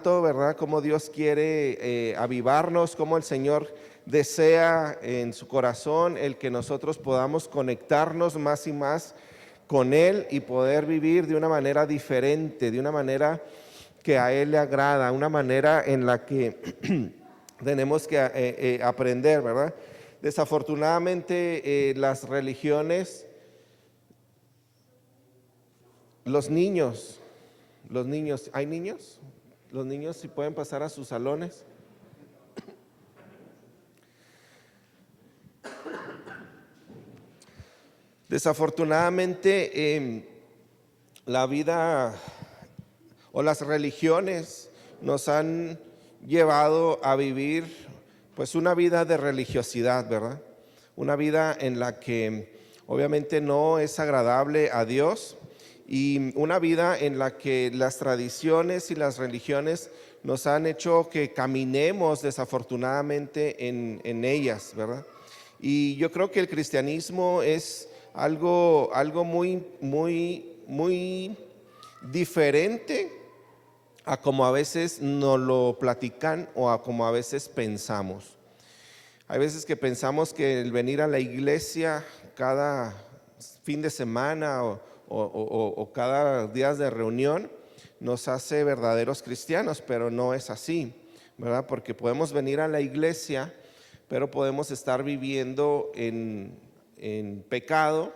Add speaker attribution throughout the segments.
Speaker 1: ¿verdad? Cómo Dios quiere avivarnos, cómo el Señor desea en su corazón el que nosotros podamos conectarnos más y más con Él y poder vivir de una manera diferente, de una manera que a Él le agrada, una manera en la que tenemos que aprender, ¿verdad? Desafortunadamente las religiones, los niños, ¿hay niños? Los niños si pueden pasar a sus salones. Desafortunadamente la vida o las religiones nos han llevado a vivir pues una vida de religiosidad, ¿verdad? Una vida en la que obviamente no es agradable a Dios y una vida en la que las tradiciones y las religiones nos han hecho que caminemos desafortunadamente en ellas, ¿verdad? Y yo creo que el cristianismo es algo muy diferente a como a veces nos lo platican o a como a veces pensamos. Hay veces que pensamos que el venir a la iglesia cada fin de semana o cada día de reunión nos hace verdaderos cristianos, pero no es así, ¿verdad? Porque podemos venir a la iglesia, pero podemos estar viviendo en pecado,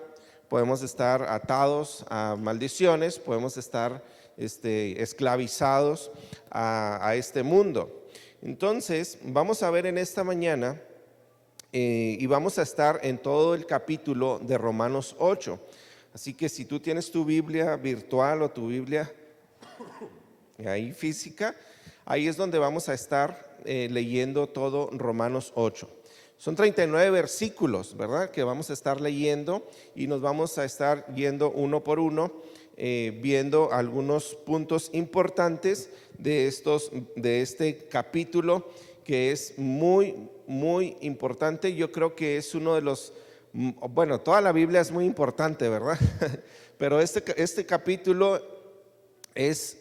Speaker 1: podemos estar atados a maldiciones, podemos estar esclavizados a este mundo. Entonces, vamos a ver en esta mañana y vamos a estar en todo el capítulo de Romanos 8. Así que si tú tienes tu Biblia virtual o tu Biblia ahí física, ahí es donde vamos a estar leyendo todo Romanos 8. Son 39 versículos, ¿verdad? Que vamos a estar leyendo y nos vamos a estar yendo uno por uno, viendo algunos puntos importantes de este capítulo que es muy importante. Yo creo que es uno de los, bueno, toda la Biblia es muy importante, ¿verdad? Pero este capítulo es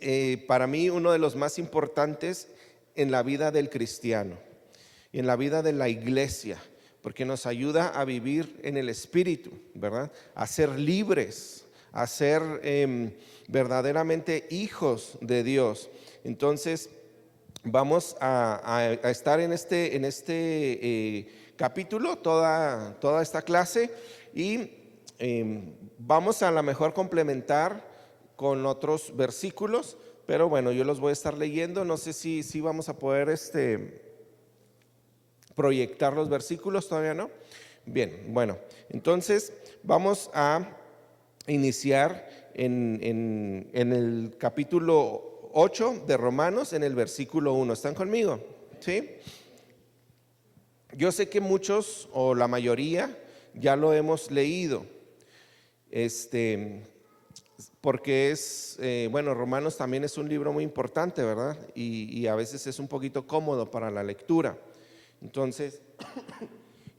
Speaker 1: para mí uno de los más importantes en la vida del cristiano y en la vida de la iglesia, porque nos ayuda a vivir en el Espíritu, ¿verdad? A ser libres, a ser verdaderamente hijos de Dios. Entonces vamos a estar en este capítulo, toda esta clase, y vamos a lo mejor complementar con otros versículos, pero bueno, yo los voy a estar leyendo. No sé si vamos a poder proyectar los versículos, todavía no. Bien, bueno, entonces vamos a iniciar en el capítulo 8 de Romanos, en el versículo 1. ¿Están conmigo? ¿Sí? Yo sé que muchos o la mayoría ya lo hemos leído, porque bueno, Romanos también es un libro muy importante, ¿verdad? Y a veces es un poquito cómodo para la lectura. Entonces,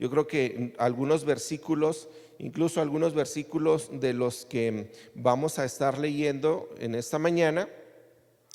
Speaker 1: yo creo que algunos versículos, incluso algunos versículos de los que vamos a estar leyendo en esta mañana,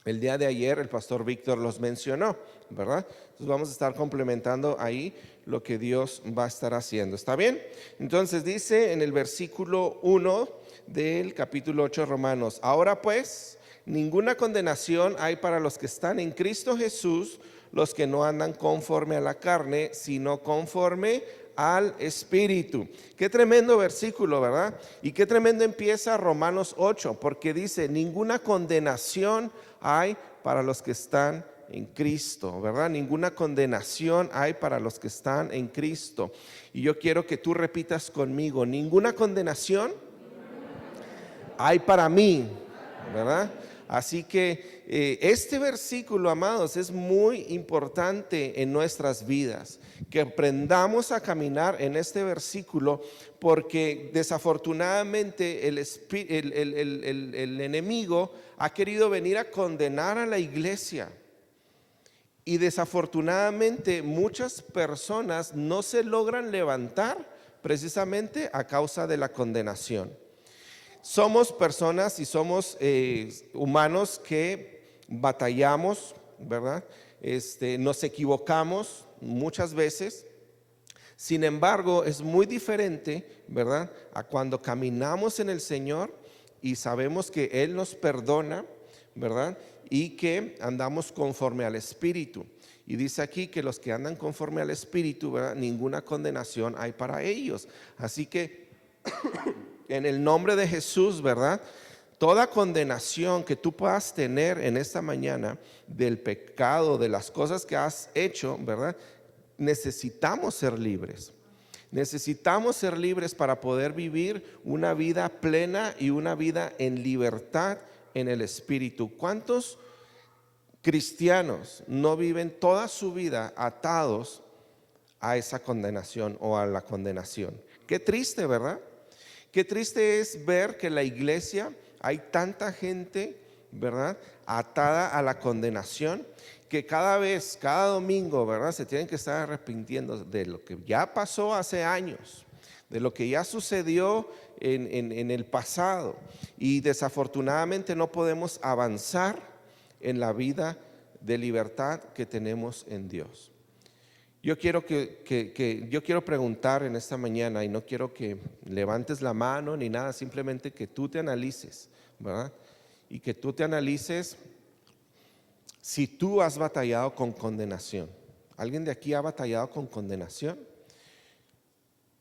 Speaker 1: el día de ayer el pastor Víctor los mencionó, ¿verdad? Entonces vamos a estar complementando ahí lo que Dios va a estar haciendo. ¿Está bien? Entonces dice en el versículo 1 del capítulo 8 de Romanos: ahora pues, ninguna condenación hay para los que están en Cristo Jesús, los que no andan conforme a la carne, sino conforme al Espíritu. Qué tremendo versículo, ¿verdad? Y qué tremendo empieza Romanos 8, porque dice: ninguna condenación hay para los que están en Cristo, ¿verdad? Ninguna condenación hay para los que están en Cristo. Y yo quiero que tú repitas conmigo: ninguna condenación hay para mí, ¿verdad? Así que este versículo, amados, es muy importante en nuestras vidas, que aprendamos a caminar en este versículo, porque desafortunadamente el enemigo ha querido venir a condenar a la iglesia. Y desafortunadamente muchas personas no se logran levantar precisamente a causa de la condenación. Somos personas y somos humanos que batallamos, ¿verdad? Nos equivocamos muchas veces. Sin embargo, es muy diferente, ¿verdad?, a cuando caminamos en el Señor y sabemos que Él nos perdona, ¿verdad?, y que andamos conforme al Espíritu. Y dice aquí que los que andan conforme al Espíritu, ¿verdad?, ninguna condenación hay para ellos. Así que en el nombre de Jesús, ¿verdad?, toda condenación que tú puedas tener en esta mañana del pecado, de las cosas que has hecho, ¿verdad?, necesitamos ser libres. Necesitamos ser libres para poder vivir una vida plena y una vida en libertad en el Espíritu. ¿Cuántos cristianos no viven toda su vida atados a esa condenación o a la condenación? Qué triste, ¿verdad? Qué triste es ver que en la iglesia hay tanta gente, ¿verdad?, atada a la condenación, que cada vez, cada domingo, ¿verdad?, se tienen que estar arrepintiendo de lo que ya pasó hace años, de lo que ya sucedió en el pasado, y desafortunadamente no podemos avanzar en la vida de libertad que tenemos en Dios. Yo quiero yo quiero preguntar en esta mañana, y no quiero que levantes la mano ni nada, simplemente que tú te analices, ¿verdad? Y que tú te analices si tú has batallado con condenación. ¿Alguien de aquí ha batallado con condenación?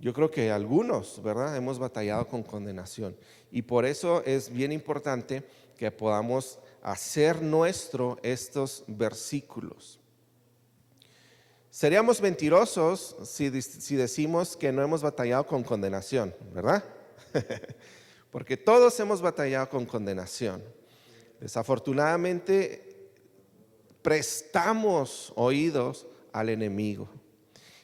Speaker 1: Yo creo que algunos, ¿verdad?, hemos batallado con condenación. Y por eso es bien importante que podamos hacer nuestro estos versículos. Seríamos mentirosos si decimos que no hemos batallado con condenación, ¿verdad? Porque todos hemos batallado con condenación. Desafortunadamente, prestamos oídos al enemigo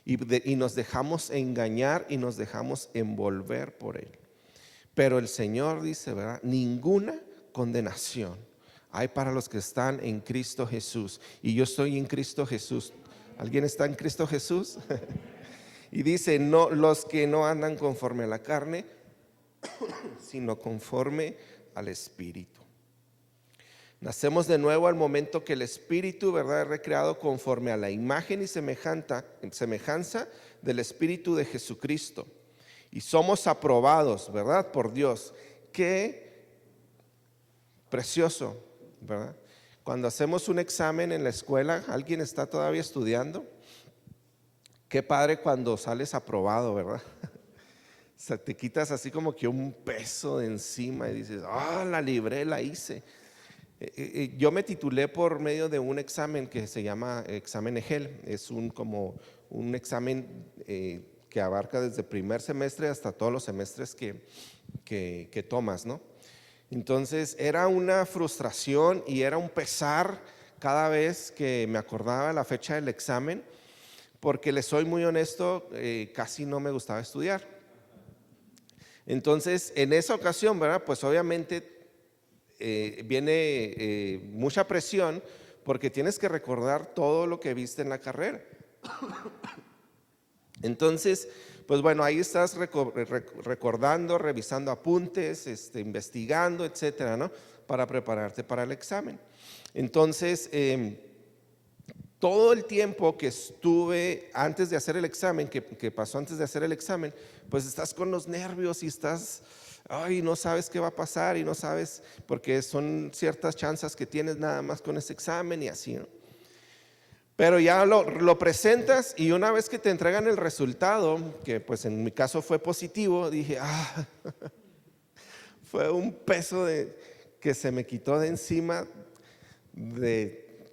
Speaker 1: y nos dejamos engañar y nos dejamos envolver por él. Pero el Señor dice, ¿verdad?, ninguna condenación hay para los que están en Cristo Jesús. Y yo estoy en Cristo Jesús. ¿Alguien está en Cristo Jesús? Y dice, no, los que no andan conforme a la carne, sino conforme al Espíritu. Nacemos de nuevo al momento que el Espíritu, ¿verdad?, es recreado conforme a la imagen y semejanza del Espíritu de Jesucristo. Y somos aprobados, ¿verdad?, por Dios. Qué precioso, ¿verdad? Cuando hacemos un examen en la escuela, ¿alguien está todavía estudiando? Qué padre cuando sales aprobado, ¿verdad? O sea, te quitas así como que un peso de encima y dices, la libré, la hice. Yo me titulé por medio de un examen que se llama examen EGEL. Es como un examen que abarca desde primer semestre hasta todos los semestres que tomas, ¿no? Entonces era una frustración y era un pesar cada vez que me acordaba la fecha del examen, porque les soy muy honesto, casi no me gustaba estudiar. Entonces en esa ocasión, ¿verdad?, pues obviamente viene mucha presión, porque tienes que recordar todo lo que viste en la carrera. Entonces, pues bueno, ahí estás recordando, revisando apuntes, investigando, etcétera, ¿no?, para prepararte para el examen. Entonces, todo el tiempo que estuve antes de hacer el examen, que pasó antes de hacer el examen, pues estás con los nervios y estás, no sabes qué va a pasar y no sabes, porque son ciertas chances que tienes nada más con ese examen y así, ¿no? Pero ya lo presentas, y una vez que te entregan el resultado, que pues en mi caso fue positivo, dije, fue un peso que se me quitó de encima,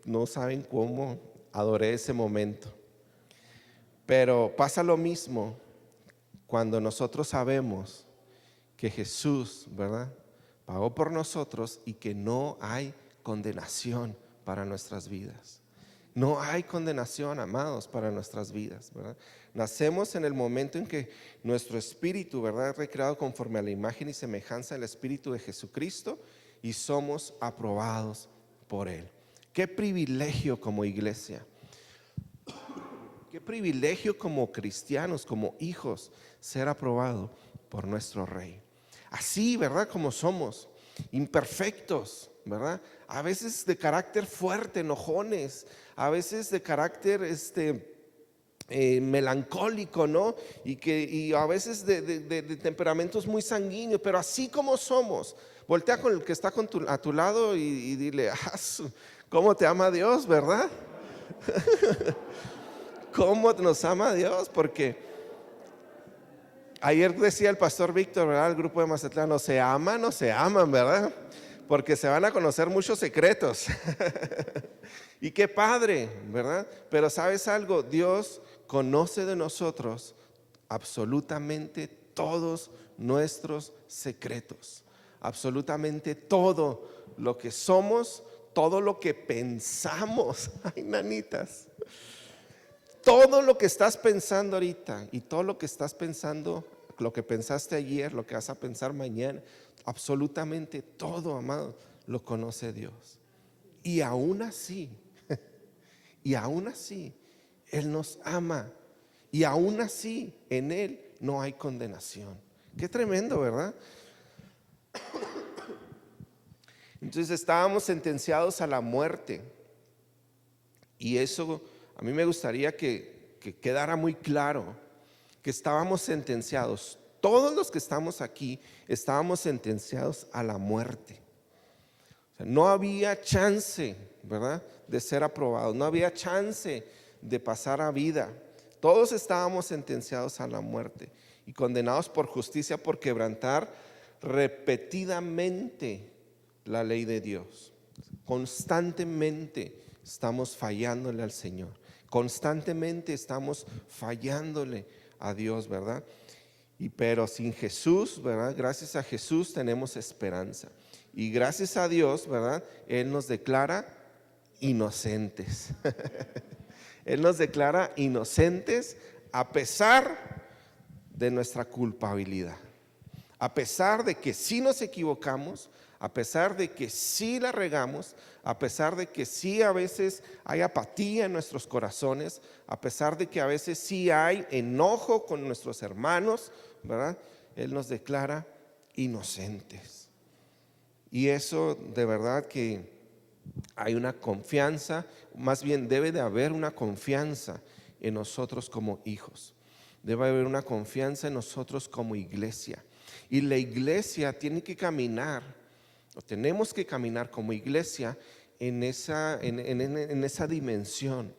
Speaker 1: no saben cómo adoré ese momento. Pero pasa lo mismo cuando nosotros sabemos que Jesús, ¿verdad?, pagó por nosotros y que no hay condenación para nuestras vidas. No hay condenación, amados, para nuestras vidas, ¿verdad? Nacemos en el momento en que nuestro espíritu, ¿verdad?, es recreado conforme a la imagen y semejanza del Espíritu de Jesucristo, y somos aprobados por Él. Qué privilegio como iglesia, qué privilegio como cristianos, como hijos, ser aprobado por nuestro Rey. Así, ¿verdad?, como somos, imperfectos, ¿verdad? A veces de carácter fuerte, enojones, a veces de carácter melancólico, ¿no? Y a veces de temperamentos muy sanguíneos, pero así como somos, voltea con el que está a tu lado y dile, ¿cómo te ama Dios, verdad? ¿Cómo nos ama Dios? Porque ayer decía el pastor Víctor, ¿verdad? El grupo de Mazatlán, no se aman, ¿verdad? Porque se van a conocer muchos secretos. Y qué padre, ¿verdad? Pero ¿sabes algo? Dios conoce de nosotros absolutamente todos nuestros secretos, absolutamente todo lo que somos, todo lo que pensamos. Ay, nanitas, todo lo que estás pensando ahorita y todo lo que estás pensando, lo que pensaste ayer, lo que vas a pensar mañana, absolutamente todo, amado, lo conoce Dios. Y aún así, Él nos ama. Y aún así, en Él no hay condenación. Qué tremendo, ¿verdad? Entonces estábamos sentenciados a la muerte. Y eso a mí me gustaría que quedara muy claro, que estábamos sentenciados. Todos los que estamos aquí estábamos sentenciados a la muerte. O sea, no había chance, ¿verdad?, de ser aprobados. No había chance de pasar a vida. Todos estábamos sentenciados a la muerte y condenados por justicia por quebrantar repetidamente la ley de Dios. Constantemente estamos fallándole al Señor. Constantemente estamos fallándole a Dios, ¿verdad? Pero sin Jesús, ¿verdad? Gracias a Jesús tenemos esperanza. Y gracias a Dios, ¿verdad? Él nos declara inocentes. Él nos declara inocentes a pesar de nuestra culpabilidad. A pesar de que sí nos equivocamos, a pesar de que sí la regamos, a pesar de que sí a veces hay apatía en nuestros corazones, a pesar de que a veces sí hay enojo con nuestros hermanos, ¿verdad? Él nos declara inocentes. Y eso de verdad que hay una confianza, más bien debe de haber una confianza en nosotros como hijos. Debe haber una confianza en nosotros como iglesia. Y la iglesia tiene que caminar, o tenemos que caminar como iglesia en esa dimensión,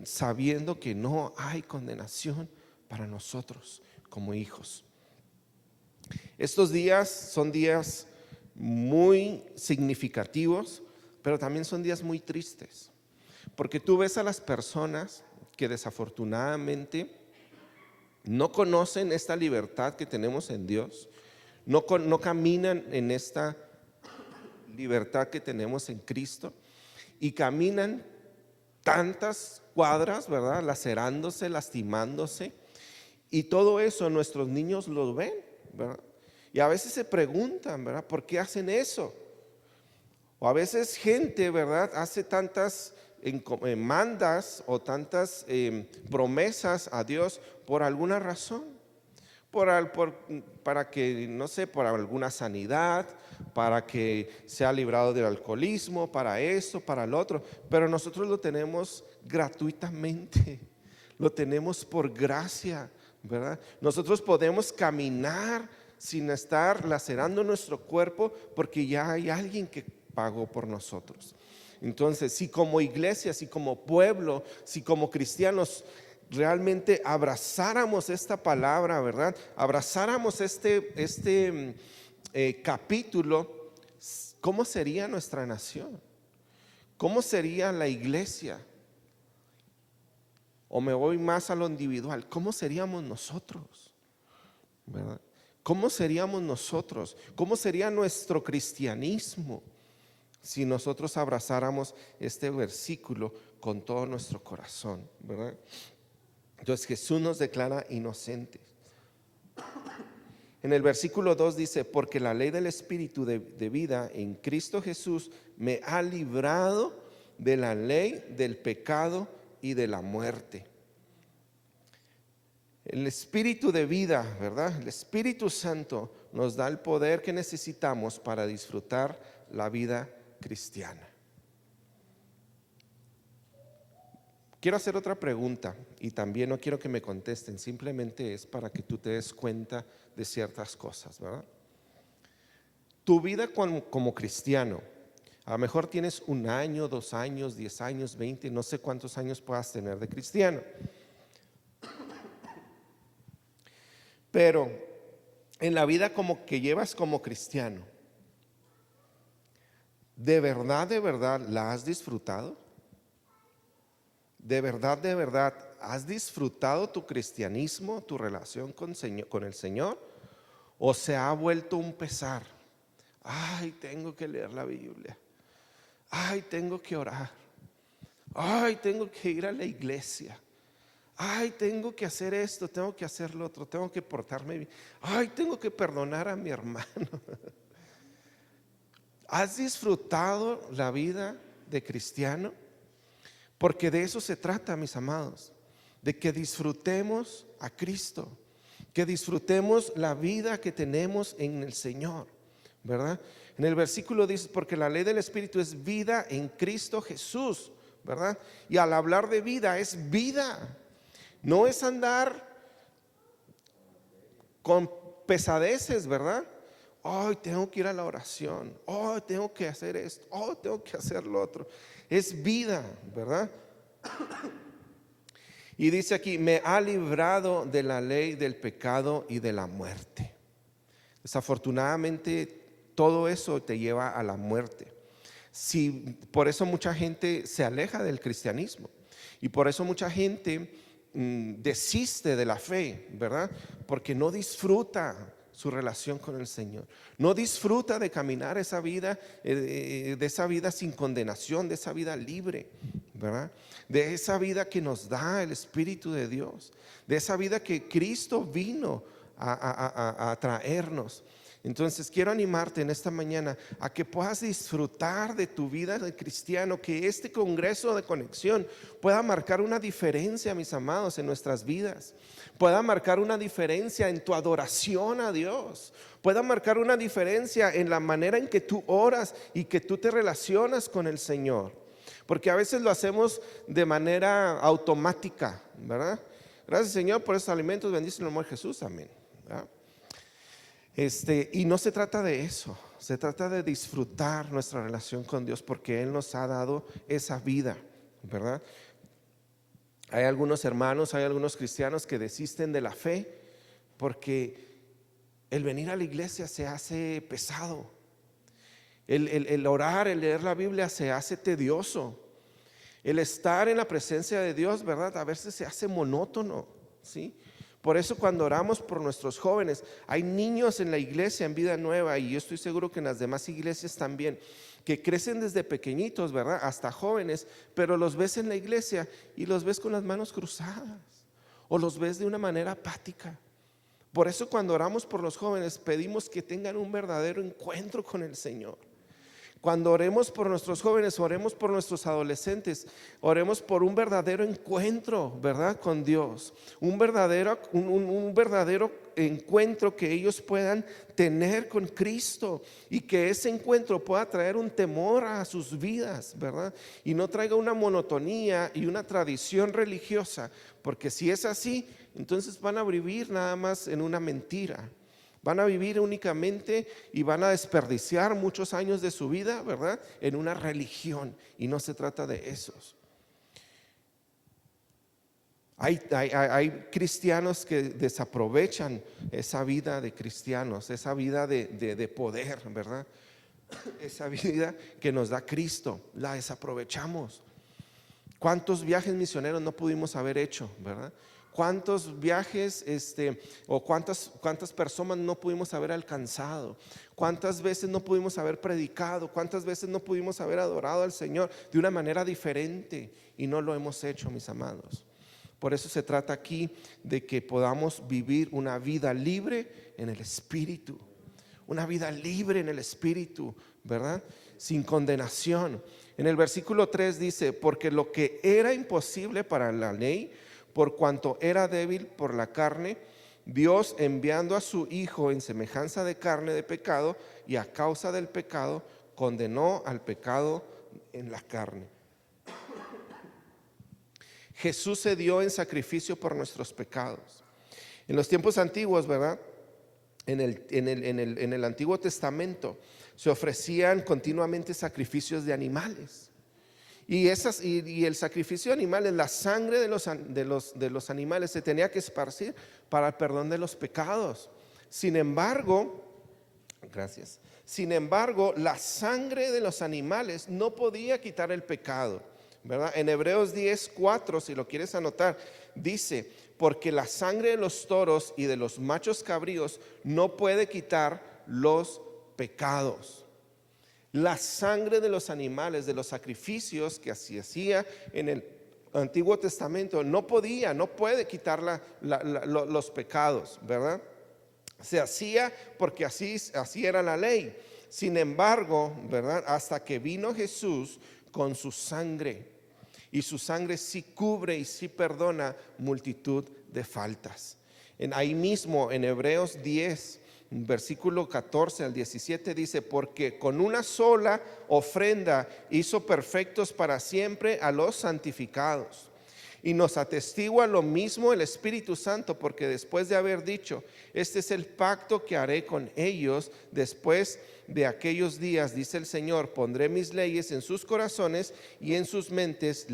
Speaker 1: sabiendo que no hay condenación para nosotros como hijos. Estos días son días muy significativos, pero también son días muy tristes, porque tú ves a las personas que desafortunadamente no conocen esta libertad que tenemos en Dios, no caminan en esta libertad que tenemos en Cristo y caminan tantas cuadras, ¿verdad? Lacerándose, lastimándose, y todo eso nuestros niños lo ven, ¿verdad? Y a veces se preguntan, ¿verdad?, ¿por qué hacen eso? O a veces gente, ¿verdad?, hace tantas mandas o tantas promesas a Dios por alguna razón, para que, no sé, por alguna sanidad, para que sea librado del alcoholismo, para esto, para lo otro, pero nosotros lo tenemos gratuitamente, lo tenemos por gracia, ¿verdad? Nosotros podemos caminar sin estar lacerando nuestro cuerpo porque ya hay alguien que pagó por nosotros. Entonces, si como iglesia, si como pueblo, si como cristianos realmente abrazáramos esta palabra, ¿verdad?, abrazáramos este capítulo, ¿cómo sería nuestra nación? ¿Cómo sería la iglesia? O me voy más a lo individual, ¿cómo seríamos nosotros? ¿Verdad? ¿Cómo seríamos nosotros? ¿Cómo sería nuestro cristianismo si nosotros abrazáramos este versículo con todo nuestro corazón, ¿verdad? Entonces Jesús nos declara inocentes. En el versículo 2 dice, porque la ley del Espíritu de vida en Cristo Jesús me ha librado de la ley del pecado y de la muerte. El Espíritu de vida, ¿verdad? El Espíritu Santo nos da el poder que necesitamos para disfrutar la vida cristiana. Quiero hacer otra pregunta y también no quiero que me contesten, simplemente es para que tú te des cuenta de ciertas cosas, ¿verdad? Tu vida como cristiano, a lo mejor tienes 1 año, 2 años, 10 años, 20, no sé cuántos años puedas tener de cristiano. Pero en la vida como que llevas como cristiano, de verdad, la has disfrutado? ¿De verdad, has disfrutado tu cristianismo, tu relación con el Señor? ¿O se ha vuelto un pesar? Ay, tengo que leer la Biblia. Ay, tengo que orar. Ay, tengo que ir a la iglesia. Ay, tengo que hacer esto, tengo que hacer lo otro, tengo que portarme bien. Ay, tengo que perdonar a mi hermano. ¿Has disfrutado la vida de cristiano? Porque de eso se trata, mis amados, de que disfrutemos a Cristo, que disfrutemos la vida que tenemos en el Señor, ¿verdad? En el versículo dice, porque la ley del Espíritu es vida en Cristo Jesús, ¿verdad? Y al hablar de vida, es vida, no es andar con pesadeces, ¿verdad? Hoy tengo que ir a la oración, hoy tengo que hacer esto, hoy tengo que hacer lo otro. Es vida, ¿verdad? Y dice aquí, me ha librado de la ley del pecado y de la muerte. Desafortunadamente, todo eso te lleva a la muerte. Por eso mucha gente se aleja del cristianismo y por eso mucha gente desiste de la fe, ¿verdad? Porque no disfruta su relación con el Señor, no disfruta de caminar esa vida, de esa vida sin condenación, de esa vida libre, ¿verdad? De esa vida que nos da el Espíritu de Dios, de esa vida que Cristo vino a traernos. Entonces quiero animarte en esta mañana a que puedas disfrutar de tu vida de cristiano, que este congreso de conexión pueda marcar una diferencia, mis amados, en nuestras vidas, pueda marcar una diferencia en tu adoración a Dios, pueda marcar una diferencia en la manera en que tú oras y que tú te relacionas con el Señor, porque a veces lo hacemos de manera automática, ¿verdad? Gracias, Señor, por esos alimentos, bendice el amor de Jesús, amén, ¿verdad? Y no se trata de eso, se trata de disfrutar nuestra relación con Dios porque Él nos ha dado esa vida, ¿verdad? Hay algunos hermanos, hay algunos cristianos que desisten de la fe porque el venir a la iglesia se hace pesado, el orar, el leer la Biblia se hace tedioso, el estar en la presencia de Dios, ¿verdad? A veces se hace monótono, ¿sí? Por eso cuando oramos por nuestros jóvenes, hay niños en la iglesia en Vida Nueva y yo estoy seguro que en las demás iglesias también, que crecen desde pequeñitos, ¿verdad? Hasta jóvenes, pero los ves en la iglesia y los ves con las manos cruzadas o los ves de una manera apática. Por eso cuando oramos por los jóvenes pedimos que tengan un verdadero encuentro con el Señor. Cuando oremos por nuestros jóvenes, oremos por nuestros adolescentes, oremos por un verdadero encuentro, ¿verdad? Con Dios, un verdadero encuentro que ellos puedan tener con Cristo y que ese encuentro pueda traer un temor a sus vidas, ¿verdad? Y no traiga una monotonía y una tradición religiosa, porque si es así, entonces van a vivir nada más en una mentira. Van a vivir únicamente y van a desperdiciar muchos años de su vida, ¿verdad? En una religión, y no se trata de esos. Hay cristianos que desaprovechan esa vida de cristianos, esa vida de poder, ¿verdad? Esa vida que nos da Cristo, la desaprovechamos. ¿Cuántos viajes misioneros no pudimos haber hecho, verdad? ¿Cuántos viajes o cuántas personas no pudimos haber alcanzado? ¿Cuántas veces no pudimos haber predicado? ¿Cuántas veces no pudimos haber adorado al Señor de una manera diferente? Y no lo hemos hecho, mis amados. Por eso se trata aquí de que podamos vivir una vida libre en el Espíritu. Una vida libre en el Espíritu, ¿verdad? Sin condenación. En el versículo 3 dice, porque lo que era imposible para la ley, por cuanto era débil por la carne, Dios enviando a su Hijo en semejanza de carne de pecado y a causa del pecado, condenó al pecado en la carne. Jesús se dio en sacrificio por nuestros pecados. En los tiempos antiguos, ¿verdad? En el Antiguo Testamento se ofrecían continuamente sacrificios de animales. Y el sacrificio de animales, la sangre de los animales se tenía que esparcir para el perdón de los pecados. Sin embargo, la sangre de los animales no podía quitar el pecado, ¿verdad? En Hebreos 10:4, si lo quieres anotar, dice: porque la sangre de los toros y de los machos cabríos no puede quitar los pecados. La sangre de los animales, de los sacrificios que se hacía en el Antiguo Testamento, no puede quitar los pecados, ¿verdad? Se hacía porque así era la ley. Sin embargo, ¿verdad? Hasta que vino Jesús con su sangre, y su sangre sí cubre y sí perdona multitud de faltas. Ahí mismo en Hebreos 10, versículo 14 al 17 dice: porque con una sola ofrenda hizo perfectos para siempre a los santificados. Y nos atestigua lo mismo el Espíritu Santo, porque después de haber dicho: este es el pacto que haré con ellos después de aquellos días, dice el Señor, pondré mis leyes en sus corazones y en sus mentes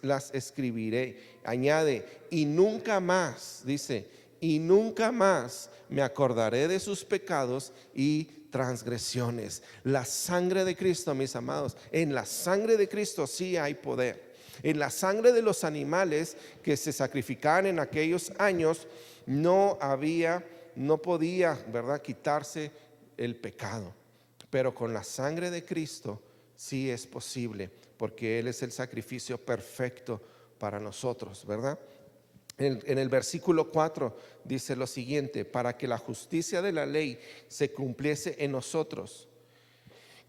Speaker 1: las escribiré. Añade: y nunca más, dice, y nunca más me acordaré de sus pecados y transgresiones. La sangre de Cristo, mis amados, en la sangre de Cristo sí hay poder. En la sangre de los animales que se sacrificaban en aquellos años no podía, ¿verdad?, quitarse el pecado. Pero con la sangre de Cristo sí es posible, porque Él es el sacrificio perfecto para nosotros, ¿verdad? En el versículo 4 dice lo siguiente: para que la justicia de la ley se cumpliese en nosotros,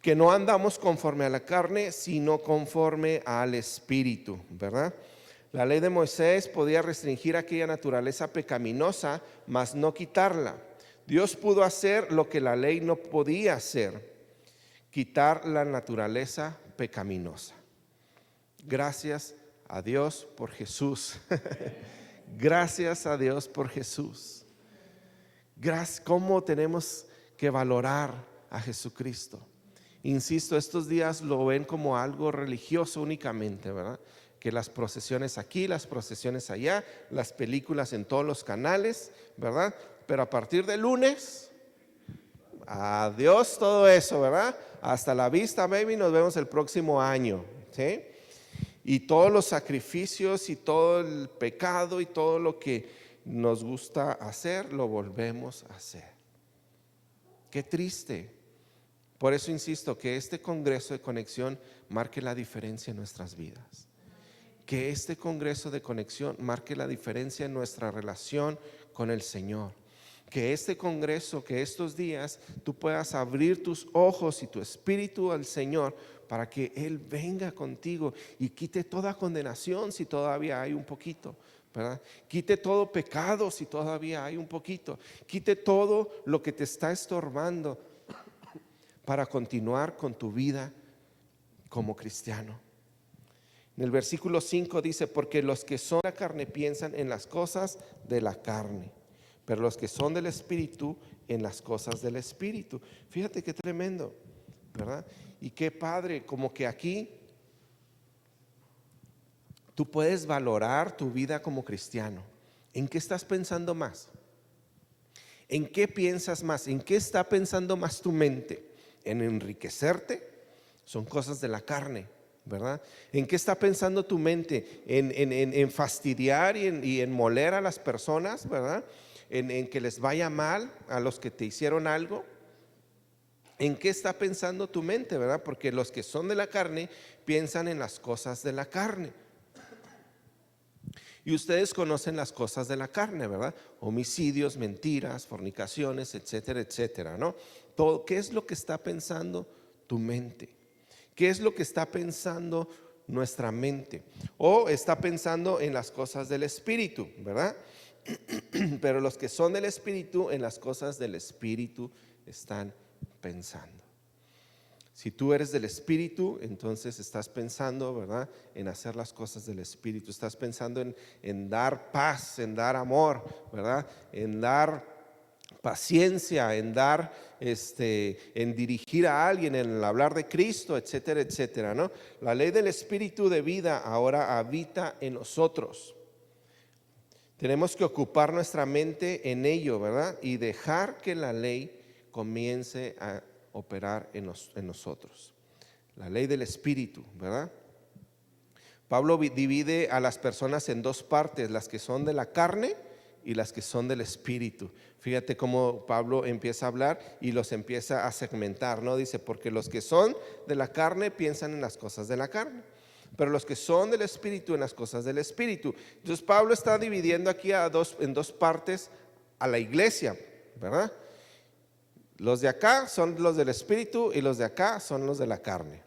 Speaker 1: que no andamos conforme a la carne, sino conforme al Espíritu, ¿verdad? La ley de Moisés podía restringir aquella naturaleza pecaminosa, mas no quitarla. Dios pudo hacer lo que la ley no podía hacer: quitar la naturaleza pecaminosa. Gracias a Dios por Jesús. Gracias a Dios por Jesús. Gracias. ¿Cómo tenemos que valorar a Jesucristo? Insisto, estos días lo ven como algo religioso únicamente, ¿verdad? Que las procesiones aquí, las procesiones allá, las películas en todos los canales, ¿verdad? Pero a partir de lunes, adiós todo eso, ¿verdad? Hasta la vista, baby, nos vemos el próximo año, ¿sí? Y todos los sacrificios y todo el pecado y todo lo que nos gusta hacer, lo volvemos a hacer. Qué triste. Por eso insisto, que este Congreso de Conexión marque la diferencia en nuestras vidas. Que este Congreso de Conexión marque la diferencia en nuestra relación con el Señor. Que este Congreso, que estos días tú puedas abrir tus ojos y tu espíritu al Señor, para que Él venga contigo y quite toda condenación si todavía hay un poquito, ¿verdad? Quite todo pecado si todavía hay un poquito. Quite todo lo que te está estorbando para continuar con tu vida como cristiano. En el versículo 5 dice: porque los que son de la carne piensan en las cosas de la carne, pero los que son del Espíritu en las cosas del Espíritu. Fíjate qué tremendo, ¿verdad? Y qué padre, como que aquí tú puedes valorar tu vida como cristiano. ¿En qué estás pensando más? ¿En qué piensas más? ¿En qué está pensando más tu mente? ¿En enriquecerte? Son cosas de la carne, ¿verdad? ¿En qué está pensando tu mente? ¿En fastidiar y en moler a las personas, ¿verdad? ¿En que les vaya mal a los que te hicieron algo? ¿En qué está pensando tu mente, verdad? Porque los que son de la carne piensan en las cosas de la carne. Y ustedes conocen las cosas de la carne, ¿verdad? Homicidios, mentiras, fornicaciones, etcétera, etcétera, ¿no? Todo, ¿qué es lo que está pensando tu mente? ¿Qué es lo que está pensando nuestra mente? O está pensando en las cosas del Espíritu, ¿verdad? Pero los que son del Espíritu, en las cosas del Espíritu están pensando. Si tú eres del Espíritu, entonces estás pensando, ¿verdad?, en hacer las cosas del Espíritu. Estás pensando en dar paz, en dar amor, ¿verdad?, en dar paciencia, en dar, en dirigir a alguien, en hablar de Cristo, etcétera, etcétera, ¿no? La ley del Espíritu de vida ahora habita en nosotros. Tenemos que ocupar nuestra mente en ello, ¿verdad? Y dejar que la ley comience a operar en nosotros. La ley del Espíritu, ¿verdad? Pablo divide a las personas en dos partes, las que son de la carne y las que son del Espíritu. Fíjate cómo Pablo empieza a hablar y los empieza a segmentar, ¿no? Dice, porque los que son de la carne piensan en las cosas de la carne, pero los que son del Espíritu en las cosas del Espíritu. Entonces Pablo está dividiendo aquí en dos partes a la iglesia, ¿verdad? Los de acá son los del Espíritu y los de acá son los de la carne.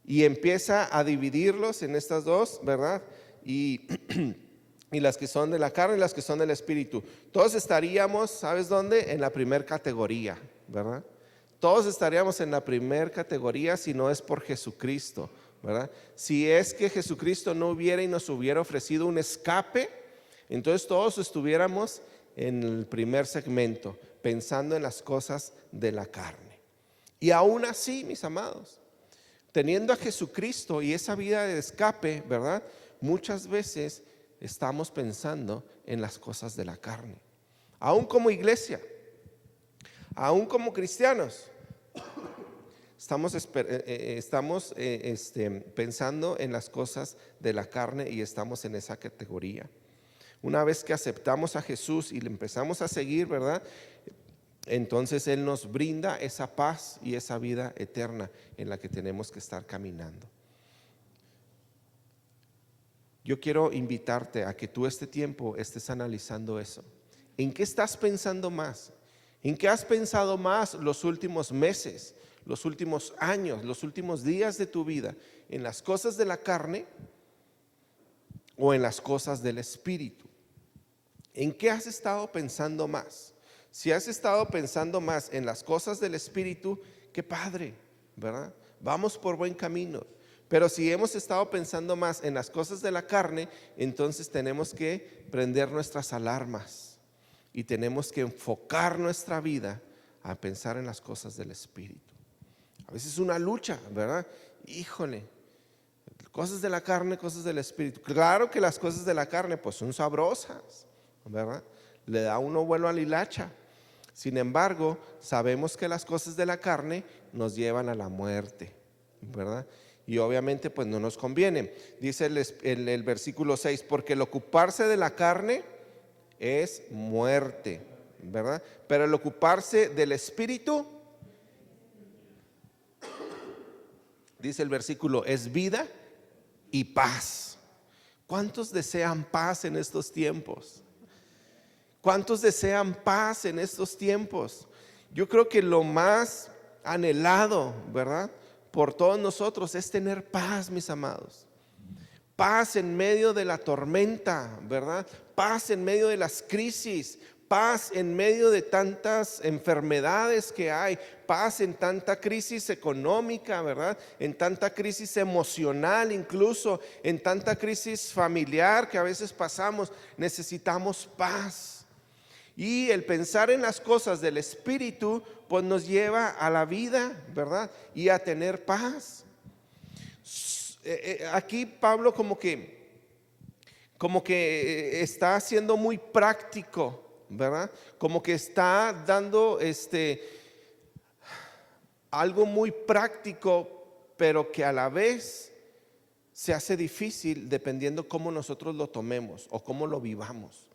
Speaker 1: Y empieza a dividirlos en estas dos, ¿verdad? Y las que son de la carne y las que son del Espíritu. Todos estaríamos, ¿sabes dónde? En la primera categoría, ¿verdad? Todos estaríamos en la primera categoría si no es por Jesucristo, ¿verdad? Si es que Jesucristo no hubiera y nos hubiera ofrecido un escape, entonces todos estuviéramos en el primer segmento, pensando en las cosas de la carne. Y aún así, mis amados, teniendo a Jesucristo y esa vida de escape, ¿verdad?, muchas veces estamos pensando en las cosas de la carne. Aún como iglesia, aún como cristianos, estamos pensando en las cosas de la carne y estamos en esa categoría. Una vez que aceptamos a Jesús y le empezamos a seguir, ¿verdad?, entonces Él nos brinda esa paz y esa vida eterna en la que tenemos que estar caminando. Yo quiero invitarte a que tú este tiempo estés analizando eso. ¿En qué estás pensando más? ¿En qué has pensado más los últimos meses, los últimos años, los últimos días de tu vida? ¿En las cosas de la carne o en las cosas del Espíritu? ¿En qué has estado pensando más? Si has estado pensando más en las cosas del Espíritu, qué padre, ¿verdad? Vamos por buen camino. Pero si hemos estado pensando más en las cosas de la carne, entonces tenemos que prender nuestras alarmas y tenemos que enfocar nuestra vida a pensar en las cosas del Espíritu. A veces es una lucha, ¿verdad? Híjole, cosas de la carne, cosas del Espíritu. Claro que las cosas de la carne pues son sabrosas, ¿verdad? Le da uno vuelo a la hilacha. Sin embargo, sabemos que las cosas de la carne nos llevan a la muerte, ¿verdad? Y obviamente pues no nos conviene. Dice el versículo 6, porque el ocuparse de la carne es muerte, ¿verdad? Pero el ocuparse del Espíritu, dice el versículo, es vida y paz. ¿Cuántos desean paz en estos tiempos? ¿Cuántos desean paz en estos tiempos? Yo creo que lo más anhelado, ¿verdad?, por todos nosotros es tener paz, mis amados. Paz en medio de la tormenta, ¿verdad? Paz en medio de las crisis, paz en medio de tantas enfermedades que hay, paz en tanta crisis económica, ¿verdad? En tanta crisis emocional, incluso en tanta crisis familiar que a veces pasamos. Necesitamos paz. Y el pensar en las cosas del Espíritu pues nos lleva a la vida, ¿verdad? Y a tener paz. Aquí Pablo como que está siendo muy práctico, ¿verdad? Como que está dando algo muy práctico, pero que a la vez se hace difícil dependiendo cómo nosotros lo tomemos o cómo lo vivamos.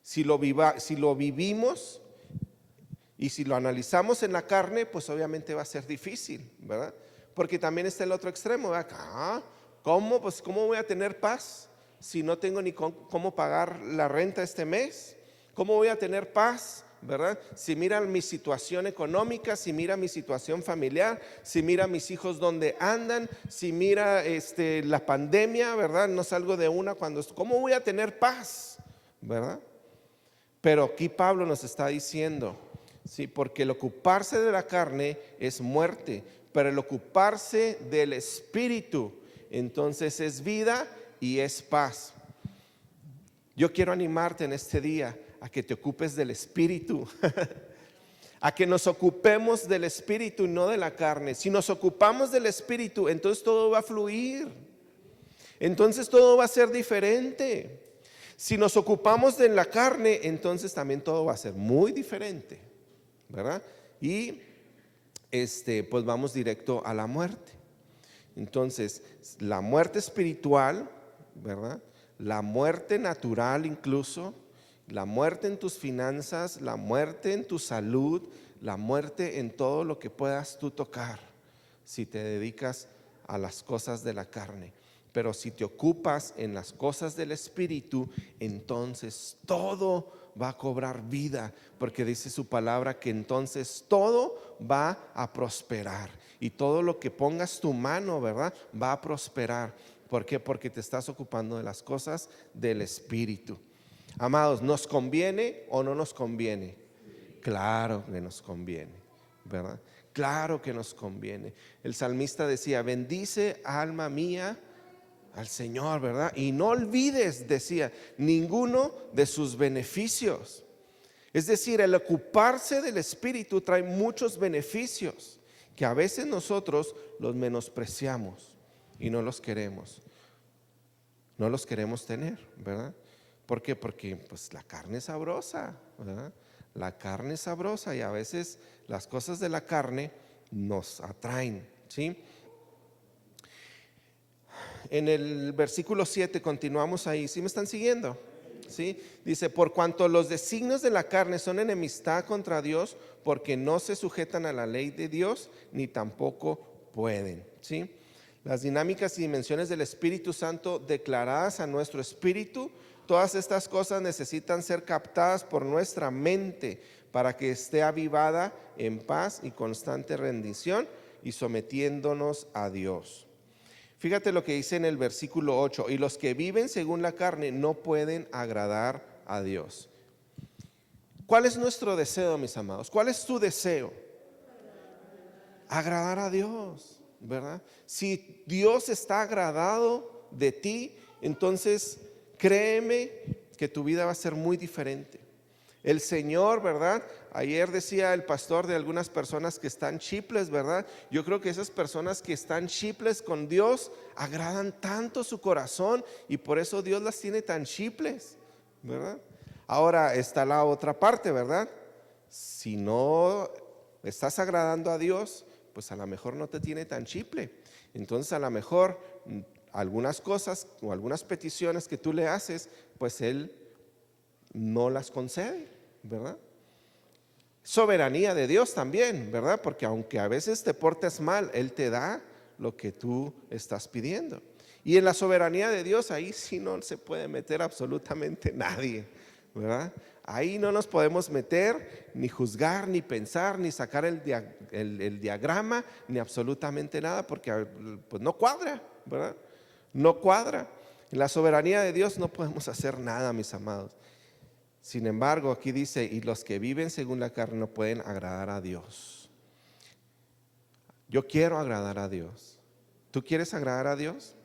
Speaker 1: Si lo vivimos y si lo analizamos en la carne, pues obviamente va a ser difícil, ¿verdad? Porque también está el otro extremo, ¿verdad? ¿Cómo? Pues ¿cómo voy a tener paz si no tengo ni cómo pagar la renta este mes? ¿Cómo voy a tener paz, verdad? Si mira mi situación económica, si mira mi situación familiar, si mira mis hijos dónde andan, si mira la pandemia, ¿verdad? No salgo de una ¿cómo voy a tener paz, verdad? Pero aquí Pablo nos está diciendo, Sí, porque el ocuparse de la carne es muerte, pero el ocuparse del espíritu, entonces es vida y es paz. Yo quiero animarte en este día a que te ocupes del espíritu, a que nos ocupemos del espíritu y no de la carne. Si nos ocupamos del espíritu, entonces todo va a fluir, entonces todo va a ser diferente. Si nos ocupamos de la carne, entonces también todo va a ser muy diferente, ¿verdad? Y pues vamos directo a la muerte. Entonces, la muerte espiritual, ¿verdad? La muerte natural incluso, la muerte en tus finanzas, la muerte en tu salud, la muerte en todo lo que puedas tú tocar, si te dedicas a las cosas de la carne. Pero si te ocupas en las cosas del espíritu, entonces todo va a cobrar vida, porque dice su palabra que entonces todo va a prosperar, y todo lo que pongas tu mano, ¿verdad?, va a prosperar. ¿Por qué? Porque te estás ocupando de las cosas del espíritu. Amados, ¿nos conviene o no nos conviene? Claro que nos conviene, ¿verdad? Claro que nos conviene. El salmista decía: bendice, alma mía, al Señor, ¿verdad? Y no olvides, decía, ninguno de sus beneficios. Es decir, el ocuparse del espíritu trae muchos beneficios que a veces nosotros los menospreciamos y no los queremos tener, ¿verdad? ¿Por qué? Porque pues la carne es sabrosa, ¿verdad? La carne es sabrosa, y a veces las cosas de la carne nos atraen, ¿sí? En el versículo 7 continuamos ahí. ¿Sí me están siguiendo? ¿Sí? Dice: por cuanto los designios de la carne son enemistad contra Dios, porque no se sujetan a la ley de Dios, ni tampoco pueden. ¿Sí? Las dinámicas y dimensiones del Espíritu Santo declaradas a nuestro espíritu, todas estas cosas necesitan ser captadas por nuestra mente para que esté avivada en paz y constante rendición y sometiéndonos a Dios. Fíjate lo que dice en el versículo 8: y los que viven según la carne no pueden agradar a Dios. ¿Cuál es nuestro deseo, mis amados? ¿Cuál es tu deseo? Agradar a Dios, ¿verdad? Si Dios está agradado de ti, entonces créeme que tu vida va a ser muy diferente. El Señor, ¿verdad? Ayer decía el pastor de algunas personas que están chiples, ¿verdad? Yo creo que esas personas que están chiples con Dios agradan tanto su corazón, y por eso Dios las tiene tan chiples, ¿verdad? Ahora está la otra parte, ¿verdad? Si no estás agradando a Dios, pues a lo mejor no te tiene tan chiple. Entonces a lo mejor algunas cosas o algunas peticiones que tú le haces, pues Él no las concede, ¿verdad? Soberanía de Dios también, ¿verdad? Porque aunque a veces te portes mal, Él te da lo que tú estás pidiendo. Y en la soberanía de Dios, ahí sí no se puede meter absolutamente nadie, ¿verdad? Ahí no nos podemos meter, ni juzgar, ni pensar, ni sacar el diagrama, ni absolutamente nada, porque pues no cuadra, ¿verdad? No cuadra. En la soberanía de Dios no podemos hacer nada, mis amados. Sin embargo, aquí dice: y los que viven según la carne no pueden agradar a Dios. Yo quiero agradar a Dios. ¿Tú quieres agradar a Dios?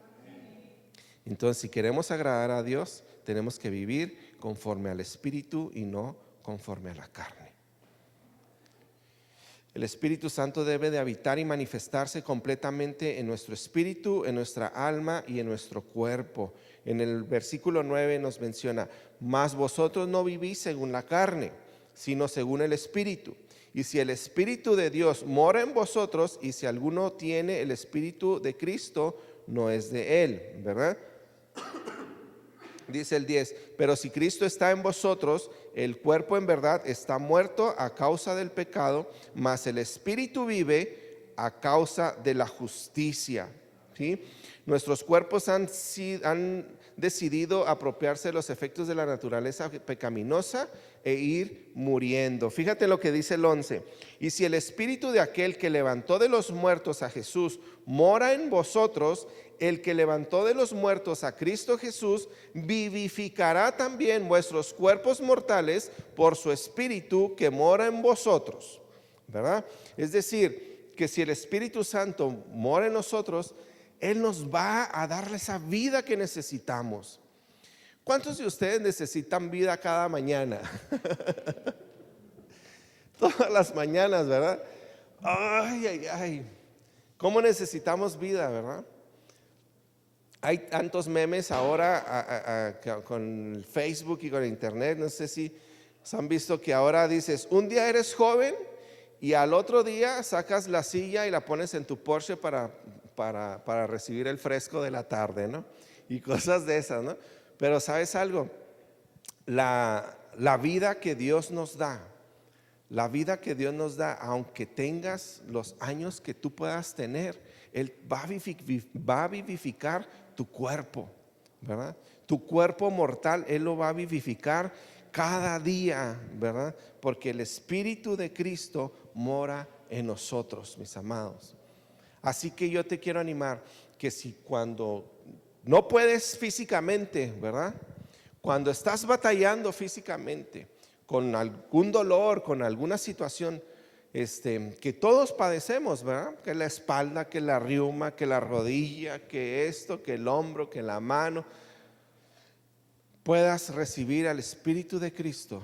Speaker 1: Entonces, si queremos agradar a Dios, tenemos que vivir conforme al Espíritu y no conforme a la carne. El Espíritu Santo debe de habitar y manifestarse completamente en nuestro espíritu, en nuestra alma y en nuestro cuerpo. En el versículo 9 nos menciona: mas vosotros no vivís según la carne, sino según el Espíritu. Y si el Espíritu de Dios mora en vosotros, y si alguno tiene el Espíritu de Cristo, no es de él, ¿verdad? Dice el 10: pero si Cristo está en vosotros, el cuerpo en verdad está muerto a causa del pecado, mas el Espíritu vive a causa de la justicia. ¿Sí? Nuestros cuerpos han decidido apropiarse de los efectos de la naturaleza pecaminosa e ir muriendo. Fíjate lo que dice el 11. Y si el espíritu de aquel que levantó de los muertos a Jesús mora en vosotros, el que levantó de los muertos a Cristo Jesús vivificará también vuestros cuerpos mortales por su espíritu que mora en vosotros, ¿verdad? Es decir, que si el Espíritu Santo mora en nosotros, Él nos va a dar esa vida que necesitamos. ¿Cuántos de ustedes necesitan vida cada mañana? Todas las mañanas, ¿verdad? Ay, ay, ay. ¿Cómo necesitamos vida, verdad? Hay tantos memes ahora con el Facebook y con el internet. No sé si han visto que ahora dices, un día eres joven y al otro día sacas la silla y la pones en tu Porsche para recibir el fresco de la tarde, ¿no? Y cosas de esas, ¿no? Pero ¿sabes algo? La vida que Dios nos da, aunque tengas los años que tú puedas tener, Él va a vivificar tu cuerpo, ¿verdad? Tu cuerpo mortal, Él lo va a vivificar cada día, ¿verdad? Porque el Espíritu de Cristo mora en nosotros, mis amados. Así que yo te quiero animar que si cuando no puedes físicamente, ¿verdad? Cuando estás batallando físicamente con algún dolor, con alguna situación que todos padecemos, ¿verdad? Que la espalda, que la riuma, que la rodilla, que esto, que el hombro, que la mano, puedas recibir al Espíritu de Cristo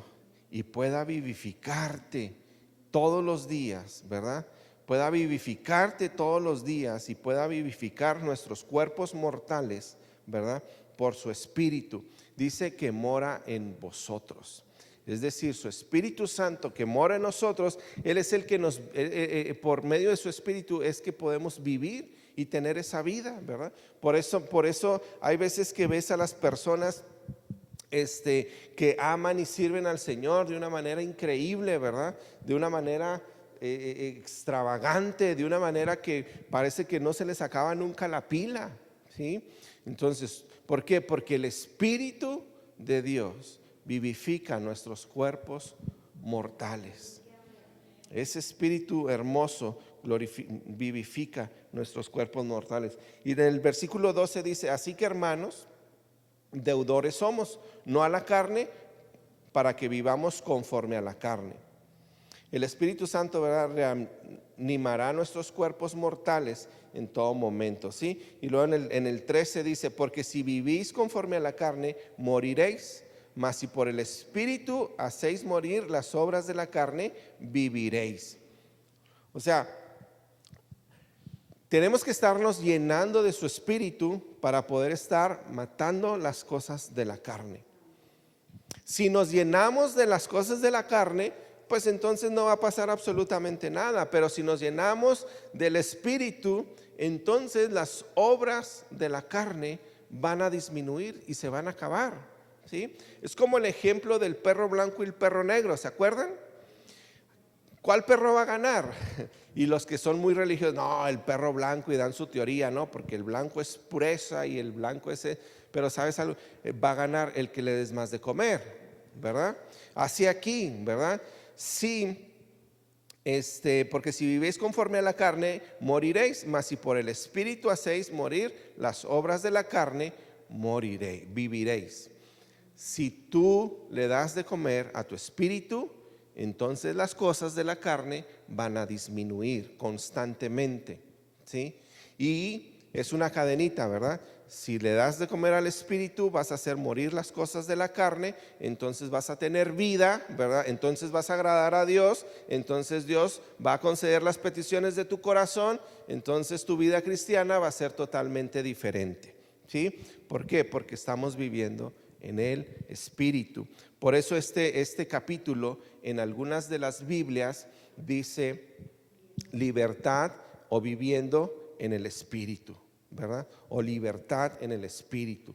Speaker 1: y pueda vivificarte todos los días, ¿verdad? Pueda vivificarte todos los días y pueda vivificar nuestros cuerpos mortales, ¿verdad? Por su Espíritu. Dice que mora en vosotros. Es decir, su Espíritu Santo que mora en nosotros, Él es el que nos, por medio de su Espíritu es que podemos vivir y tener esa vida, ¿verdad? Por eso hay veces que ves a las personas que aman y sirven al Señor de una manera increíble, ¿verdad? De una manera extravagante, de una manera que parece que no se les acaba nunca la pila, ¿sí? Entonces, ¿por qué? Porque el Espíritu de Dios vivifica nuestros cuerpos mortales. Ese Espíritu hermoso vivifica nuestros cuerpos mortales. Y en el versículo 12 dice, así que hermanos, deudores somos, no a la carne, para que vivamos conforme a la carne. El Espíritu Santo, ¿verdad?, reanimará nuestros cuerpos mortales en todo momento, ¿sí? Y luego en el 13 dice, porque si vivís conforme a la carne, moriréis, mas si por el Espíritu hacéis morir las obras de la carne, viviréis. O sea, tenemos que estarnos llenando de su Espíritu para poder estar matando las cosas de la carne. Si nos llenamos de las cosas de la carne, pues entonces no va a pasar absolutamente nada. Pero si nos llenamos del Espíritu, entonces las obras de la carne van a disminuir y se van a acabar, ¿sí? Es como el ejemplo del perro blanco y el perro negro, ¿se acuerdan? ¿Cuál perro va a ganar? Y los que son muy religiosos, no, el perro blanco, y dan su teoría, no, porque el blanco es pureza y el blanco es, pero ¿sabes algo? Va a ganar el que le des más de comer, ¿verdad? Así aquí, ¿verdad? Sí, porque si vivéis conforme a la carne, moriréis, mas si por el Espíritu hacéis morir las obras de la carne, viviréis. Si tú le das de comer a tu espíritu, entonces las cosas de la carne van a disminuir constantemente, ¿sí? Y es una cadenita, ¿verdad? Si le das de comer al espíritu, vas a hacer morir las cosas de la carne, entonces vas a tener vida, ¿verdad? Entonces vas a agradar a Dios, entonces Dios va a conceder las peticiones de tu corazón, entonces tu vida cristiana va a ser totalmente diferente, ¿sí? ¿Por qué? Porque estamos viviendo en el Espíritu. Por eso este capítulo en algunas de las Biblias dice libertad o viviendo en el Espíritu, ¿verdad? O libertad en el Espíritu.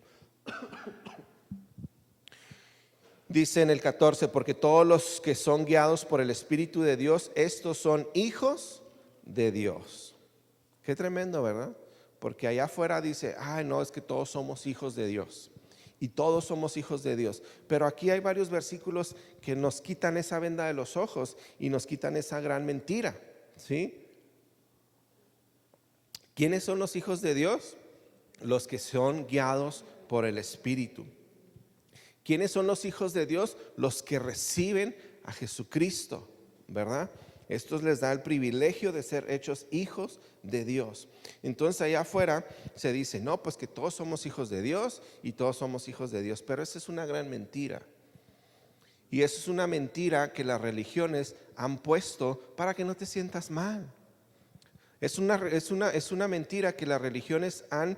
Speaker 1: Dice en el 14, porque todos los que son guiados por el Espíritu de Dios, estos son hijos de Dios. Qué tremendo, ¿verdad? porque allá afuera dice, ay no, es que todos somos hijos de Dios. Y todos somos hijos de Dios. Pero aquí hay varios versículos que nos quitan esa venda de los ojos y nos quitan esa gran mentira, ¿sí? ¿Quiénes son los hijos de Dios? Los que son guiados por el Espíritu. ¿Quiénes son los hijos de Dios? Los que reciben a Jesucristo, ¿verdad? Estos les da el privilegio de ser hechos hijos de Dios. Entonces allá afuera se dice, no, pues que todos somos hijos de Dios y todos somos hijos de Dios. Pero esa es una gran mentira. Y eso es una mentira que las religiones han puesto para que no te sientas mal. Es una mentira que las religiones han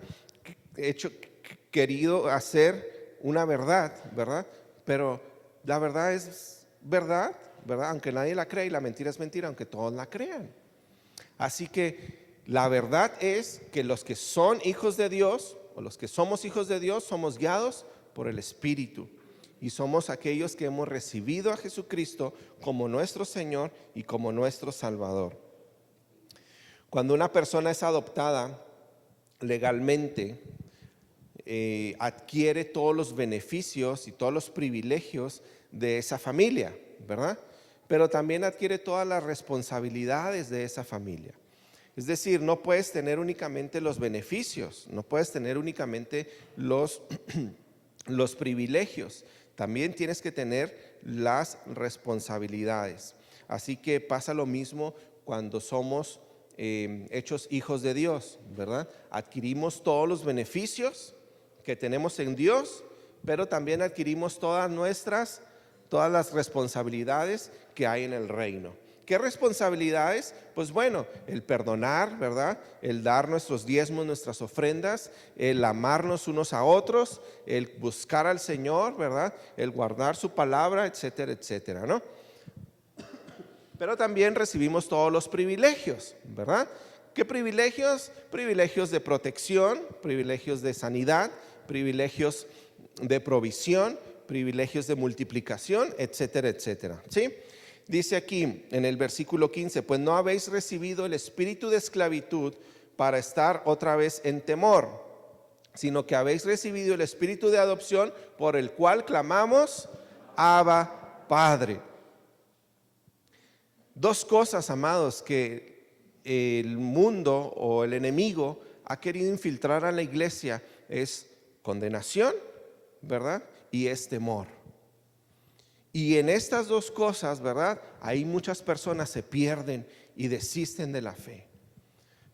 Speaker 1: querido hacer una verdad, ¿verdad? Pero la verdad es verdad, ¿verdad? Aunque nadie la cree, y la mentira es mentira, aunque todos la crean. Así que la verdad es que los que son hijos de Dios, o los que somos hijos de Dios, somos guiados por el Espíritu. Y somos aquellos que hemos recibido a Jesucristo como nuestro Señor y como nuestro Salvador. Cuando una persona es adoptada legalmente, adquiere todos los beneficios y todos los privilegios de esa familia, ¿verdad? Pero también adquiere todas las responsabilidades de esa familia. Es decir, no puedes tener únicamente los beneficios, no puedes tener únicamente los privilegios, también tienes que tener las responsabilidades. Así que pasa lo mismo cuando somos hechos hijos de Dios, ¿verdad? Adquirimos todos los beneficios que tenemos en Dios, pero también adquirimos todas las responsabilidades que hay en el reino. ¿Qué responsabilidades? Pues bueno, el perdonar, ¿verdad? El dar nuestros diezmos, nuestras ofrendas, el amarnos unos a otros, el buscar al Señor, ¿verdad? El guardar su palabra, etcétera, etcétera, ¿no? Pero también recibimos todos los privilegios, ¿verdad? ¿Qué privilegios? Privilegios de protección, privilegios de sanidad, privilegios de provisión, privilegios de multiplicación, etcétera, etcétera, ¿sí? Dice aquí en el versículo 15, pues no habéis recibido el espíritu de esclavitud para estar otra vez en temor, sino que habéis recibido el espíritu de adopción por el cual clamamos, Abba, Padre. Dos cosas, amados, que el mundo o el enemigo ha querido infiltrar a la iglesia es condenación, ¿verdad? Y es temor. Y en estas dos cosas, ¿verdad? Ahí muchas personas se pierden y desisten de la fe.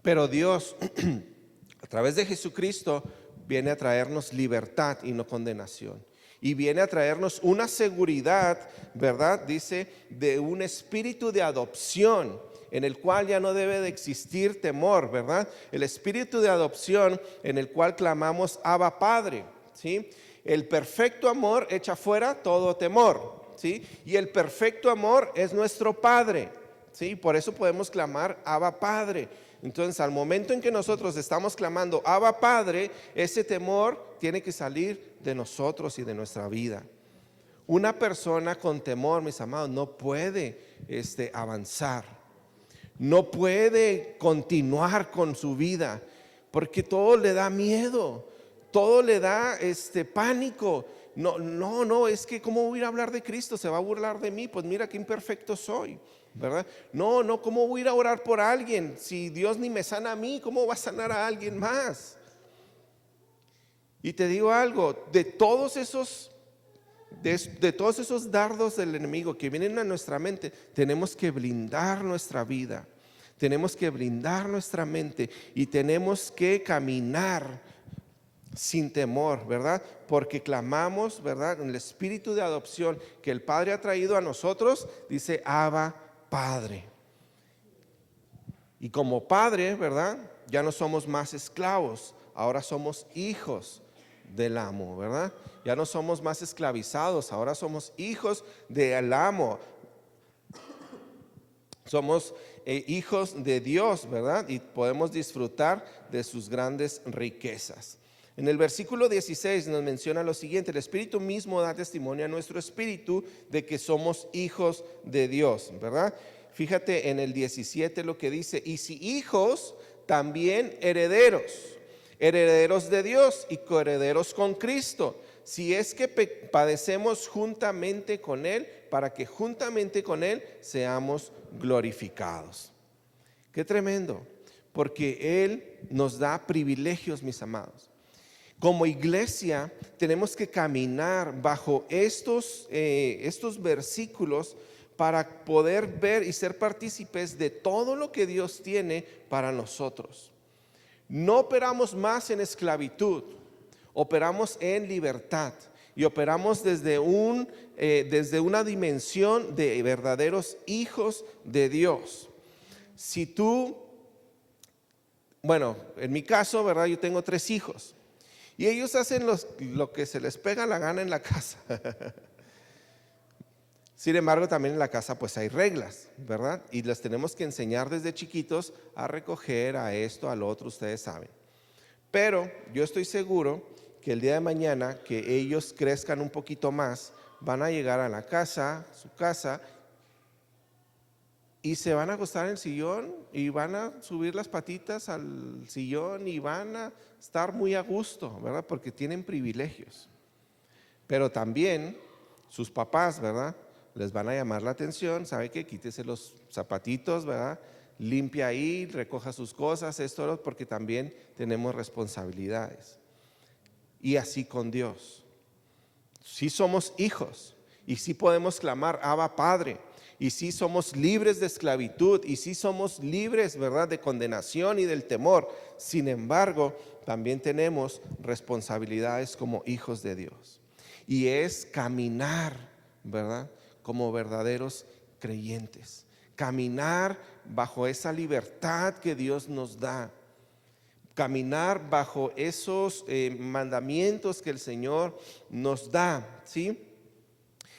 Speaker 1: Pero Dios, a través de Jesucristo, viene a traernos libertad y no condenación. Y viene a traernos una seguridad, ¿verdad? Dice, de un espíritu de adopción, en el cual ya no debe de existir temor, ¿verdad? El espíritu de adopción en el cual clamamos Abba Padre, ¿sí? El perfecto amor echa fuera todo temor, ¿sí? Y el perfecto amor es nuestro Padre, ¿sí? Por eso podemos clamar Abba Padre. Entonces, al momento en que nosotros estamos clamando Abba Padre, ese temor tiene que salir de nosotros y de nuestra vida. Una persona con temor, mis amados, no puede avanzar, no puede continuar con su vida, porque todo le da miedo, todo le da pánico. No, es que ¿cómo voy a ir a hablar de Cristo? Se va a burlar de mí, pues mira qué imperfecto soy, ¿verdad? No, ¿cómo voy a ir a orar por alguien? Si Dios ni me sana a mí, ¿cómo va a sanar a alguien más? Y te digo algo, de todos esos dardos del enemigo que vienen a nuestra mente, tenemos que blindar nuestra vida, tenemos que blindar nuestra mente y tenemos que caminar sin temor, ¿verdad? Porque clamamos, ¿verdad? En el espíritu de adopción que el Padre ha traído a nosotros, dice Abba Padre. Y como Padre, ¿verdad? Ya no somos más esclavos, ahora somos hijos del amo, ¿verdad? Ya no somos más esclavizados, ahora somos hijos del amo. Somos hijos de Dios, ¿verdad? Y podemos disfrutar de sus grandes riquezas. En el versículo 16 nos menciona lo siguiente: el Espíritu mismo da testimonio a nuestro espíritu de que somos hijos de Dios, ¿verdad? Fíjate en el 17 lo que dice: y si hijos, también herederos, herederos de Dios y coherederos con Cristo, si es que padecemos juntamente con Él, para que juntamente con Él seamos glorificados. Qué tremendo, porque Él nos da privilegios, mis amados. Como iglesia tenemos que caminar bajo estos versículos para poder ver y ser partícipes de todo lo que Dios tiene para nosotros. No operamos más en esclavitud, operamos en libertad y operamos desde una dimensión de verdaderos hijos de Dios. Si tú, bueno, en mi caso, ¿verdad? Yo tengo 3 hijos y ellos hacen lo que se les pega la gana en la casa. Sin embargo, también en la casa pues hay reglas, ¿verdad? Y las tenemos que enseñar desde chiquitos a recoger, a esto, al otro, ustedes saben. Pero yo estoy seguro que el día de mañana que ellos crezcan un poquito más, van a llegar a la casa, su casa, y se van a acostar en el sillón y van a subir las patitas al sillón y van a estar muy a gusto, ¿verdad? Porque tienen privilegios. Pero también sus papás, ¿verdad? Les van a llamar la atención, ¿sabe qué? Quítese los zapatitos, ¿verdad? Limpia ahí, recoja sus cosas, esto, porque también tenemos responsabilidades. Y así con Dios. Sí somos hijos y sí podemos clamar, Abba Padre, y sí somos libres de esclavitud y sí somos libres, ¿verdad?, de condenación y del temor. Sin embargo, también tenemos responsabilidades como hijos de Dios. Y es caminar, ¿verdad?, como verdaderos creyentes, caminar bajo esa libertad que Dios nos da, caminar bajo esos mandamientos que el Señor nos da, ¿sí?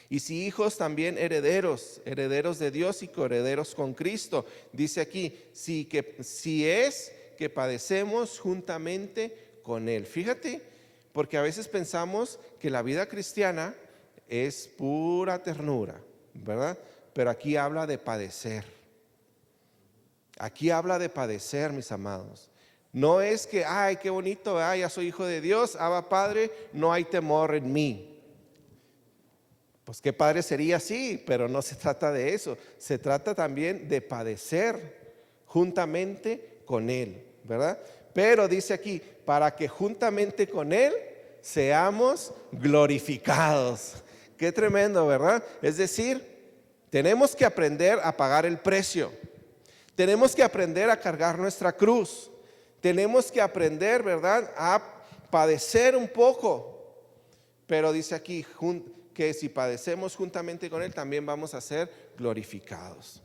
Speaker 1: Y si hijos, también herederos de Dios y coherederos con Cristo. Dice aquí, si es que padecemos juntamente con Él. Fíjate, porque a veces pensamos que la vida cristiana es pura ternura, ¿verdad? Pero aquí habla de padecer. Aquí habla de padecer, mis amados. No es que, ay, qué bonito, ya soy hijo de Dios, Abba Padre, no hay temor en mí. Pues qué padre sería así, pero no se trata de eso. Se trata también de padecer juntamente con Él, ¿verdad? Pero dice aquí, para que juntamente con Él seamos glorificados. Qué tremendo, ¿verdad? Es decir, tenemos que aprender a pagar el precio. Tenemos que aprender a cargar nuestra cruz. Tenemos que aprender, ¿verdad?, a padecer un poco. Pero dice aquí que si padecemos juntamente con Él, también vamos a ser glorificados.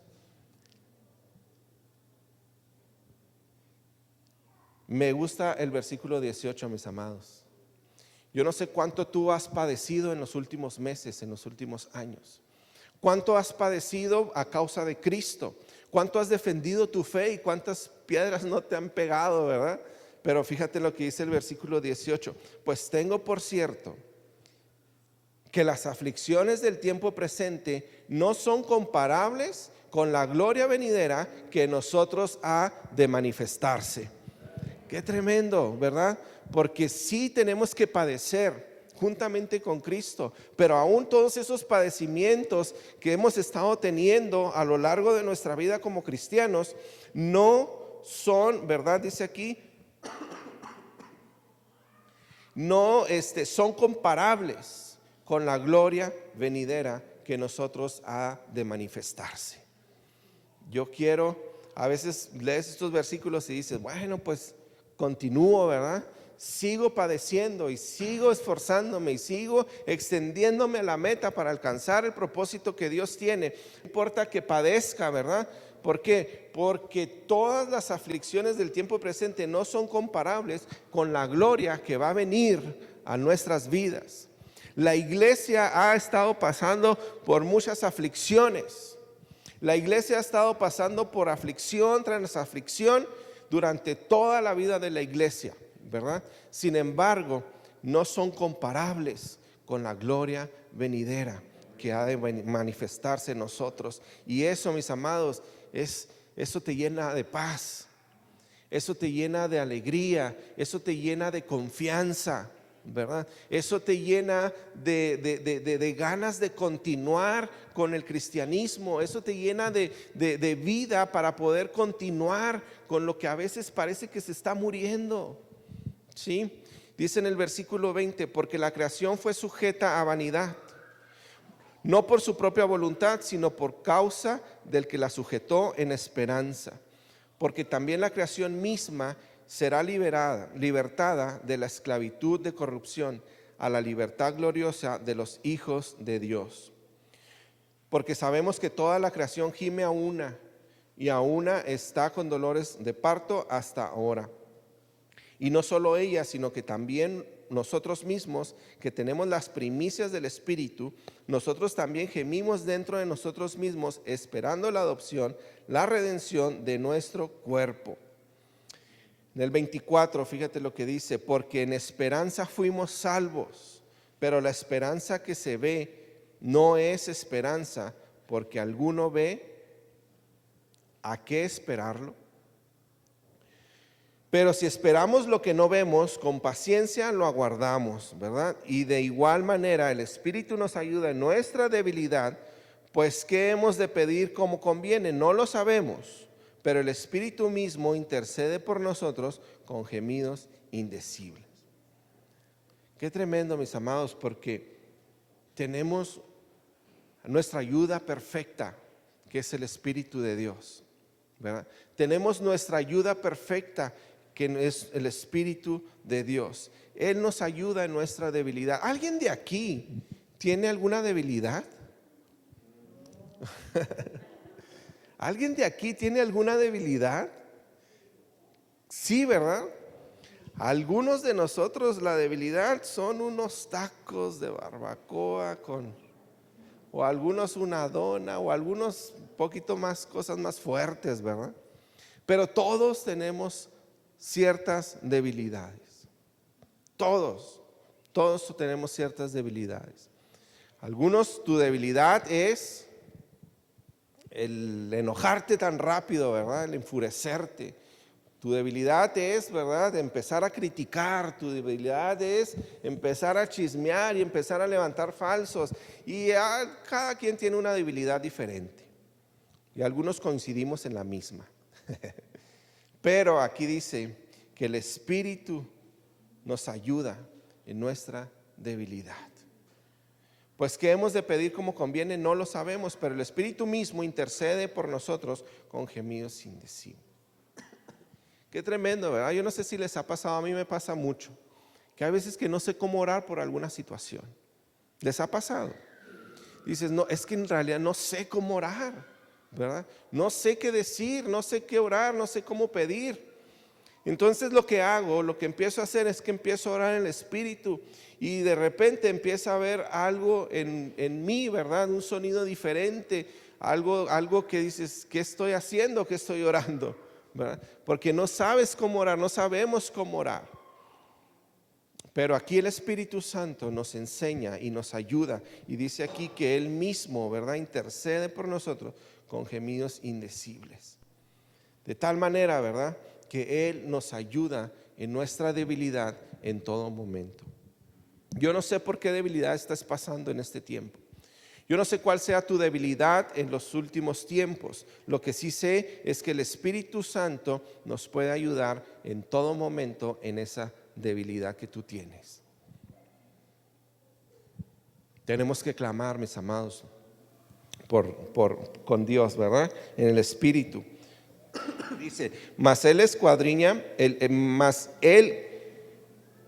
Speaker 1: Me gusta el versículo 18, mis amados. Yo no sé cuánto tú has padecido en los últimos meses, en los últimos años. ¿Cuánto has padecido a causa de Cristo? ¿Cuánto has defendido tu fe y cuántas piedras no te han pegado, verdad? Pero fíjate lo que dice el versículo 18. Pues tengo por cierto que las aflicciones del tiempo presente no son comparables con la gloria venidera que en nosotros ha de manifestarse. Qué tremendo, ¿verdad? Porque sí tenemos que padecer juntamente con Cristo, pero aún todos esos padecimientos que hemos estado teniendo a lo largo de nuestra vida como cristianos no son, ¿verdad? Dice aquí, no son comparables con la gloria venidera que nosotros ha de manifestarse. Yo quiero, a veces lees estos versículos y dices, bueno, pues continúo, ¿verdad? Sigo padeciendo y sigo esforzándome y sigo extendiéndome a la meta para alcanzar el propósito que Dios tiene. No importa que padezca, ¿verdad? ¿Por qué? Porque todas las aflicciones del tiempo presente no son comparables con la gloria que va a venir a nuestras vidas. La iglesia ha estado pasando por muchas aflicciones. La iglesia ha estado pasando por aflicción tras aflicción durante toda la vida de la iglesia, ¿verdad? Sin embargo, no son comparables con la gloria venidera que ha de manifestarse en nosotros. Y eso, mis amados, eso te llena de paz. Eso te llena de alegría, eso te llena de confianza, ¿verdad? Eso te llena de ganas de continuar con el cristianismo, eso te llena de vida para poder continuar con lo que a veces parece que se está muriendo, ¿sí? Dice en el versículo 20, porque la creación fue sujeta a vanidad, no por su propia voluntad, sino por causa del que la sujetó en esperanza. Porque también la creación misma será libertada de la esclavitud de corrupción a la libertad gloriosa de los hijos de Dios. Porque sabemos que toda la creación gime a una, y a una está con dolores de parto hasta ahora. Y no solo ella, sino que también nosotros mismos, que tenemos las primicias del Espíritu, nosotros también gemimos dentro de nosotros mismos, esperando la adopción, la redención de nuestro cuerpo. En el 24, fíjate lo que dice, porque en esperanza fuimos salvos, pero la esperanza que se ve no es esperanza, porque alguno ve, ¿a qué esperarlo? Pero si esperamos lo que no vemos, con paciencia lo aguardamos, ¿verdad? Y de igual manera el Espíritu nos ayuda en nuestra debilidad, pues ¿qué hemos de pedir como conviene? No lo sabemos, pero el Espíritu mismo intercede por nosotros con gemidos indecibles. Qué tremendo, mis amados, porque tenemos nuestra ayuda perfecta, que es el Espíritu de Dios, ¿verdad? Tenemos nuestra ayuda perfecta, que es el Espíritu de Dios. Él nos ayuda en nuestra debilidad. ¿Alguien de aquí tiene alguna debilidad? ¿Alguien de aquí tiene alguna debilidad? Sí, ¿verdad? Algunos de nosotros la debilidad son unos tacos de barbacoa o algunos una dona, o algunos poquito más cosas más fuertes, ¿verdad? Pero todos tenemos ciertas debilidades. Todos tenemos ciertas debilidades. Algunos, tu debilidad es el enojarte tan rápido, ¿verdad? El enfurecerte. Tu debilidad es, ¿verdad?, empezar a criticar. Tu debilidad es empezar a chismear y empezar a levantar falsos. Y cada quien tiene una debilidad diferente. Y algunos coincidimos en la misma. Pero aquí dice que el Espíritu nos ayuda en nuestra debilidad. Pues ¿qué hemos de pedir como conviene? No lo sabemos, pero el Espíritu mismo intercede por nosotros con gemidos indecibles. Qué tremendo, ¿verdad? Yo no sé si les ha pasado, a mí me pasa mucho, que hay veces que no sé cómo orar por alguna situación. ¿Les ha pasado? Dices, no, es que en realidad no sé cómo orar, ¿verdad? No sé qué decir, no sé qué orar, no sé cómo pedir. Entonces lo que empiezo a hacer es que empiezo a orar en el Espíritu, y de repente empieza a haber algo en mí, ¿verdad? Un sonido diferente, algo que dices, ¿qué estoy haciendo? ¿Qué estoy orando? ¿Verdad? Porque no sabes cómo orar, no sabemos cómo orar. Pero aquí el Espíritu Santo nos enseña y nos ayuda, y dice aquí que Él mismo, ¿verdad?, intercede por nosotros con gemidos indecibles. De tal manera, ¿verdad?, que Él nos ayuda en nuestra debilidad en todo momento. Yo no sé por qué debilidad estás pasando en este tiempo. Yo no sé cuál sea tu debilidad en los últimos tiempos. Lo que sí sé es que el Espíritu Santo nos puede ayudar en todo momento en esa debilidad que tú tienes. Tenemos que clamar, mis amados, con Dios, ¿verdad? En el Espíritu. Dice, mas Él escuadriña,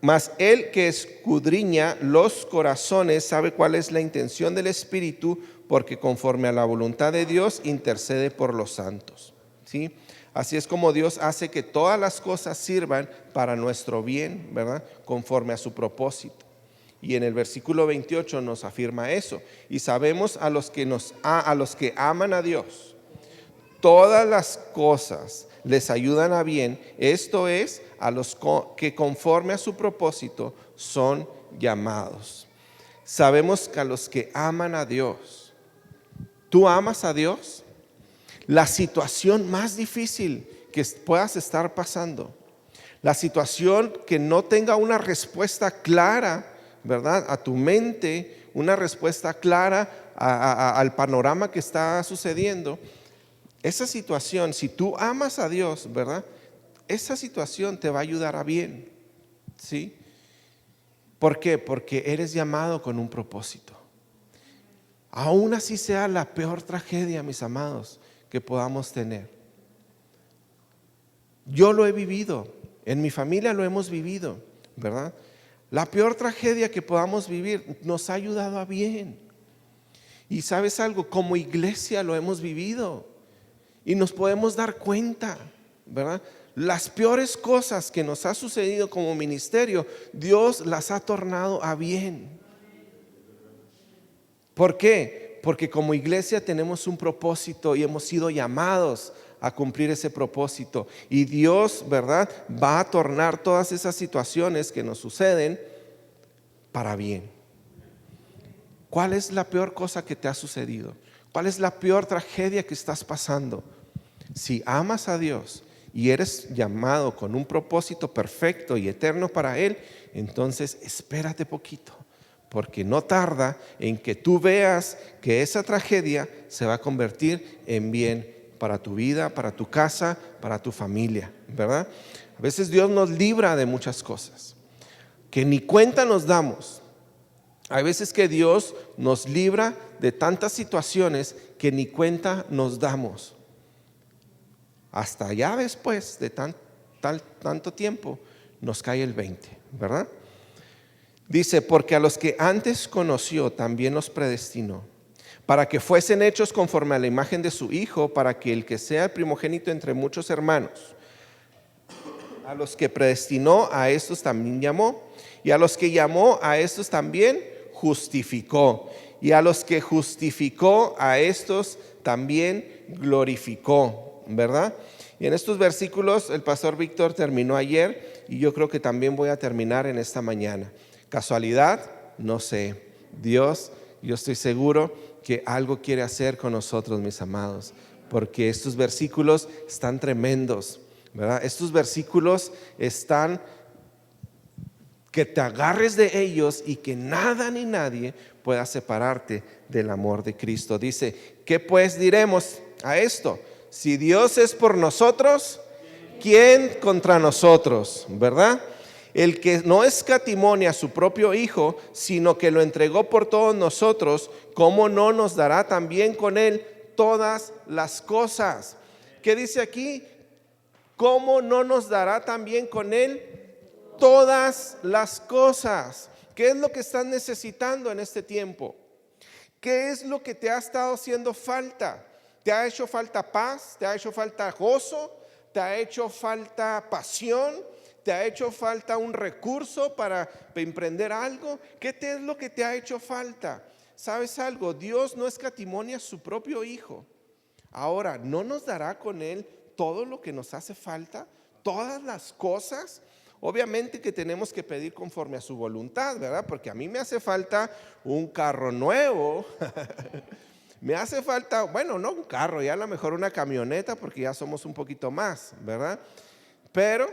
Speaker 1: mas Él que escudriña los corazones sabe cuál es la intención del Espíritu, porque conforme a la voluntad de Dios intercede por los santos. ¿Sí? Así es como Dios hace que todas las cosas sirvan para nuestro bien, ¿verdad?, conforme a su propósito. Y en el versículo 28 nos afirma eso. Y sabemos a los que aman a Dios, todas las cosas les ayudan a bien, esto es, a los que conforme a su propósito son llamados. Sabemos que a los que aman a Dios, ¿tú amas a Dios? La situación más difícil que puedas estar pasando, la situación que no tenga una respuesta clara, ¿verdad?, a tu mente, una respuesta clara al panorama que está sucediendo, esa situación, si tú amas a Dios, ¿verdad?, esa situación te va a ayudar a bien, ¿sí? ¿Por qué? Porque eres llamado con un propósito. Aún así sea la peor tragedia, mis amados, que podamos tener. Yo lo he vivido, en mi familia lo hemos vivido, ¿verdad? La peor tragedia que podamos vivir nos ha ayudado a bien. Y ¿sabes algo? Como iglesia lo hemos vivido y nos podemos dar cuenta, ¿verdad? Las peores cosas que nos ha sucedido como ministerio, Dios las ha tornado a bien. ¿Por qué? Porque como iglesia tenemos un propósito y hemos sido llamados a cumplir ese propósito. Y Dios, ¿verdad?, va a tornar todas esas situaciones que nos suceden para bien. ¿Cuál es la peor cosa que te ha sucedido? ¿Cuál es la peor tragedia que estás pasando? Si amas a Dios y eres llamado con un propósito perfecto y eterno para Él, entonces espérate poquito, porque no tarda en que tú veas que esa tragedia se va a convertir en bien para tu vida, para tu casa, para tu familia, ¿verdad? A veces Dios nos libra de muchas cosas que ni cuenta nos damos. Hay veces que Dios nos libra de tantas situaciones que ni cuenta nos damos. Hasta ya después de tanto tiempo nos cae el 20, ¿verdad? Dice, porque a los que antes conoció también los predestinó, para que fuesen hechos conforme a la imagen de su Hijo, para que el que sea el primogénito entre muchos hermanos. A los que predestinó, a estos también llamó, y a los que llamó, a estos también justificó, y a los que justificó, a estos también glorificó, ¿verdad? Y en estos versículos el pastor Víctor terminó ayer y yo creo que también voy a terminar en esta mañana. ¿Casualidad? No sé. Dios, yo estoy seguro que algo quiere hacer con nosotros, mis amados, porque estos versículos están tremendos, ¿verdad? Estos versículos están que te agarres de ellos y que nada ni nadie pueda separarte del amor de Cristo. Dice, ¿qué pues diremos a esto? Si Dios es por nosotros, ¿quién contra nosotros? ¿Verdad? El que no escatimó a su propio Hijo, sino que lo entregó por todos nosotros, ¿cómo no nos dará también con Él todas las cosas? ¿Qué dice aquí? ¿Cómo no nos dará también con Él todas las cosas? ¿Qué es lo que estás necesitando en este tiempo? ¿Qué es lo que te ha estado haciendo falta? ¿Te ha hecho falta paz? ¿Te ha hecho falta gozo? ¿Te ha hecho falta pasión? ¿Te ha hecho falta un recurso para emprender algo? ¿Qué es lo que te ha hecho falta? ¿Sabes algo? Dios no escatimó a su propio Hijo. Ahora, ¿no nos dará con Él todo lo que nos hace falta? ¿Todas las cosas? Obviamente que tenemos que pedir conforme a su voluntad, ¿verdad? Porque a mí me hace falta un carro nuevo. Me hace falta, bueno, no un carro, ya a lo mejor una camioneta, porque ya somos un poquito más, ¿verdad? Pero,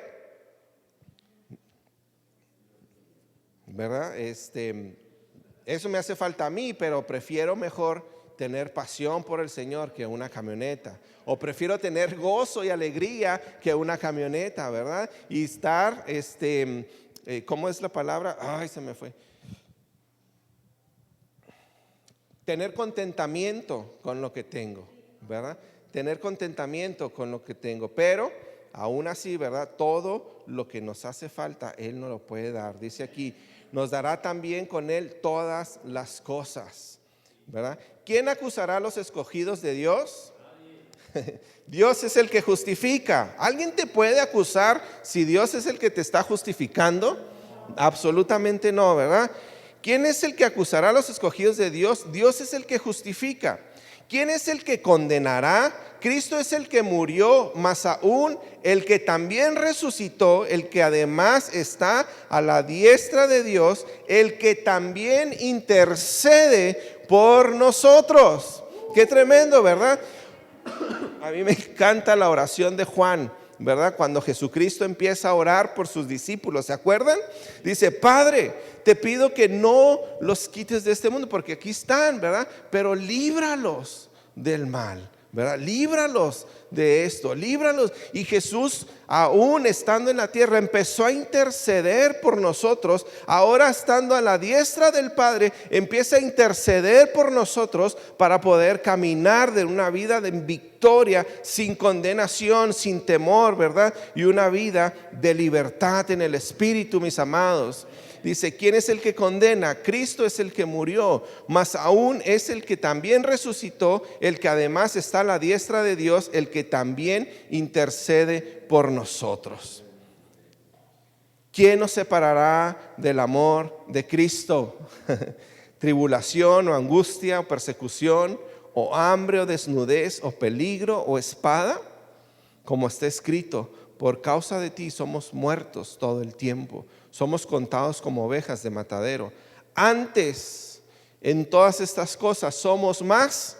Speaker 1: ¿verdad? Eso me hace falta a mí, pero prefiero mejor tener pasión por el Señor que una camioneta. O prefiero tener gozo y alegría que una camioneta, ¿verdad? Y estar, ¿cómo es la palabra? Ay, se me fue. Tener contentamiento con lo que tengo, ¿verdad? Tener contentamiento con lo que tengo, pero aún así, ¿verdad? Todo lo que nos hace falta, Él nos lo puede dar. Dice aquí, nos dará también con Él todas las cosas, ¿verdad? ¿Quién acusará a los escogidos de Dios? Dios es el que justifica. ¿Alguien te puede acusar si Dios es el que te está justificando? Absolutamente no, ¿verdad? ¿Quién es el que acusará a los escogidos de Dios? Dios es el que justifica. ¿Quién es el que condenará? Cristo es el que murió, más aún el que también resucitó, el que además está a la diestra de Dios, el que también intercede por nosotros. Qué tremendo, ¿verdad? A mí me encanta la oración de Juan ¿verdad? Cuando Jesucristo empieza a orar por sus discípulos, ¿se acuerdan? Dice: Padre, te pido que no los quites de este mundo, porque aquí están, ¿verdad? Pero líbralos del mal, ¿verdad? Líbralos de esto, líbralos. Y Jesús, aún estando en la tierra, empezó a interceder por nosotros. Ahora, estando a la diestra del Padre, empieza a interceder por nosotros para poder caminar de una vida de victoria, sin condenación, sin temor, ¿verdad? Y una vida de libertad en el Espíritu, mis amados. Dice: ¿quién es el que condena? Cristo es el que murió, mas aún es el que también resucitó, el que además está a la diestra de Dios, el que también intercede por nosotros. ¿Quién nos separará del amor de Cristo? ¿Tribulación o angustia o persecución o hambre o desnudez o peligro o espada? Como está escrito: por causa de ti somos muertos todo el tiempo, somos contados como ovejas de matadero. Antes, en todas estas cosas somos más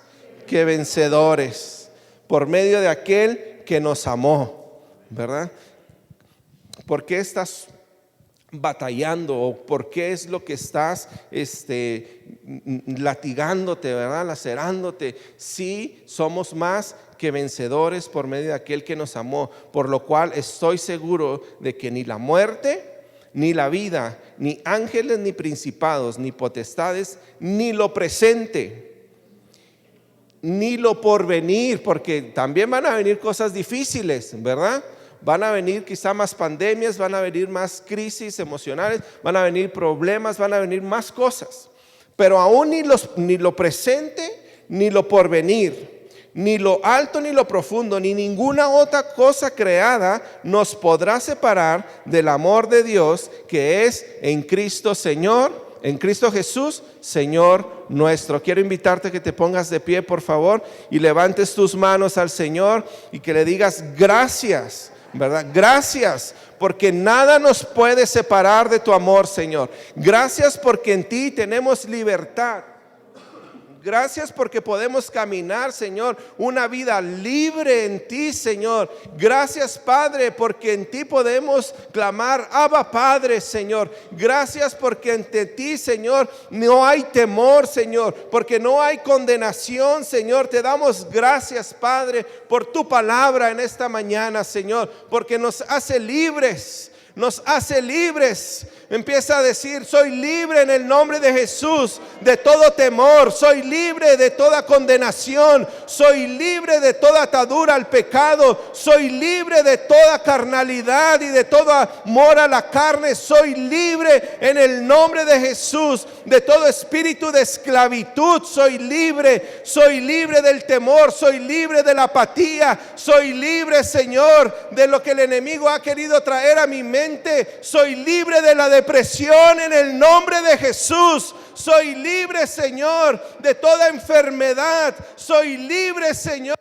Speaker 1: que vencedores por medio de aquel que nos amó, ¿verdad? ¿Por qué estás batallando? ¿O por qué es lo que estás latigándote, ¿verdad? Lacerándote. Sí, somos más que vencedores por medio de aquel que nos amó, por lo cual estoy seguro de que ni la muerte, ni la vida, ni ángeles, ni principados, ni potestades, ni lo presente, ni lo porvenir, porque también van a venir cosas difíciles, ¿verdad? Van a venir quizá más pandemias, van a venir más crisis emocionales, van a venir problemas, van a venir más cosas. Pero aún ni lo presente, ni lo porvenir, ni lo alto, ni lo profundo, ni ninguna otra cosa creada nos podrá separar del amor de Dios que es en Cristo Señor, en Cristo Jesús, Señor nuestro. Quiero invitarte a que te pongas de pie, por favor, y levantes tus manos al Señor y que le digas: gracias, ¿verdad? Gracias, porque nada nos puede separar de tu amor, Señor. Gracias porque en ti tenemos libertad. Gracias porque podemos caminar, Señor, una vida libre en ti, Señor. Gracias, Padre, porque en ti podemos clamar: Abba, Padre, Señor. Gracias porque ante ti, Señor, no hay temor, Señor, porque no hay condenación, Señor. Te damos gracias, Padre, por tu palabra en esta mañana, Señor, porque nos hace libres. Nos hace libres. Empieza a decir: soy libre en el nombre de Jesús de todo temor, soy libre de toda condenación, soy libre de toda atadura al pecado, soy libre de toda carnalidad y de todo amor a la carne, soy libre en el nombre de Jesús de todo espíritu de esclavitud, soy libre del temor, soy libre de la apatía, soy libre, Señor, de lo que el enemigo ha querido traer a mi mente. Soy libre de la depresión en el nombre de Jesús. Soy libre, Señor, de toda enfermedad. Soy libre, Señor.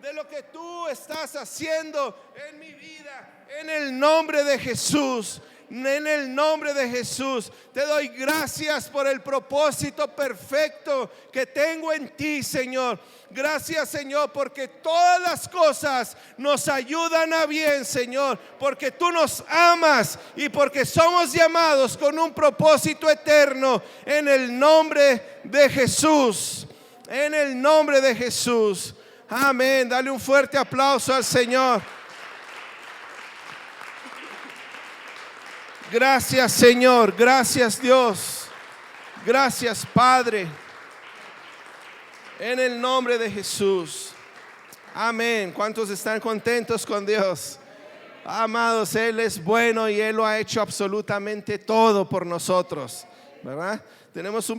Speaker 1: De lo que tú estás haciendo en mi vida, en el nombre de Jesús. En el nombre de Jesús te doy gracias por el propósito perfecto que tengo en ti, Señor. Gracias, Señor, porque todas las cosas nos ayudan a bien, Señor, porque tú nos amas y porque somos llamados con un propósito eterno. En el nombre de Jesús, en el nombre de Jesús. Amén. Dale un fuerte aplauso al Señor. Gracias, Señor. Gracias, Dios. Gracias, Padre. En el nombre de Jesús. Amén. ¿Cuántos están contentos con Dios? Amados, Él es bueno y Él lo ha hecho absolutamente todo por nosotros, ¿verdad? Tenemos un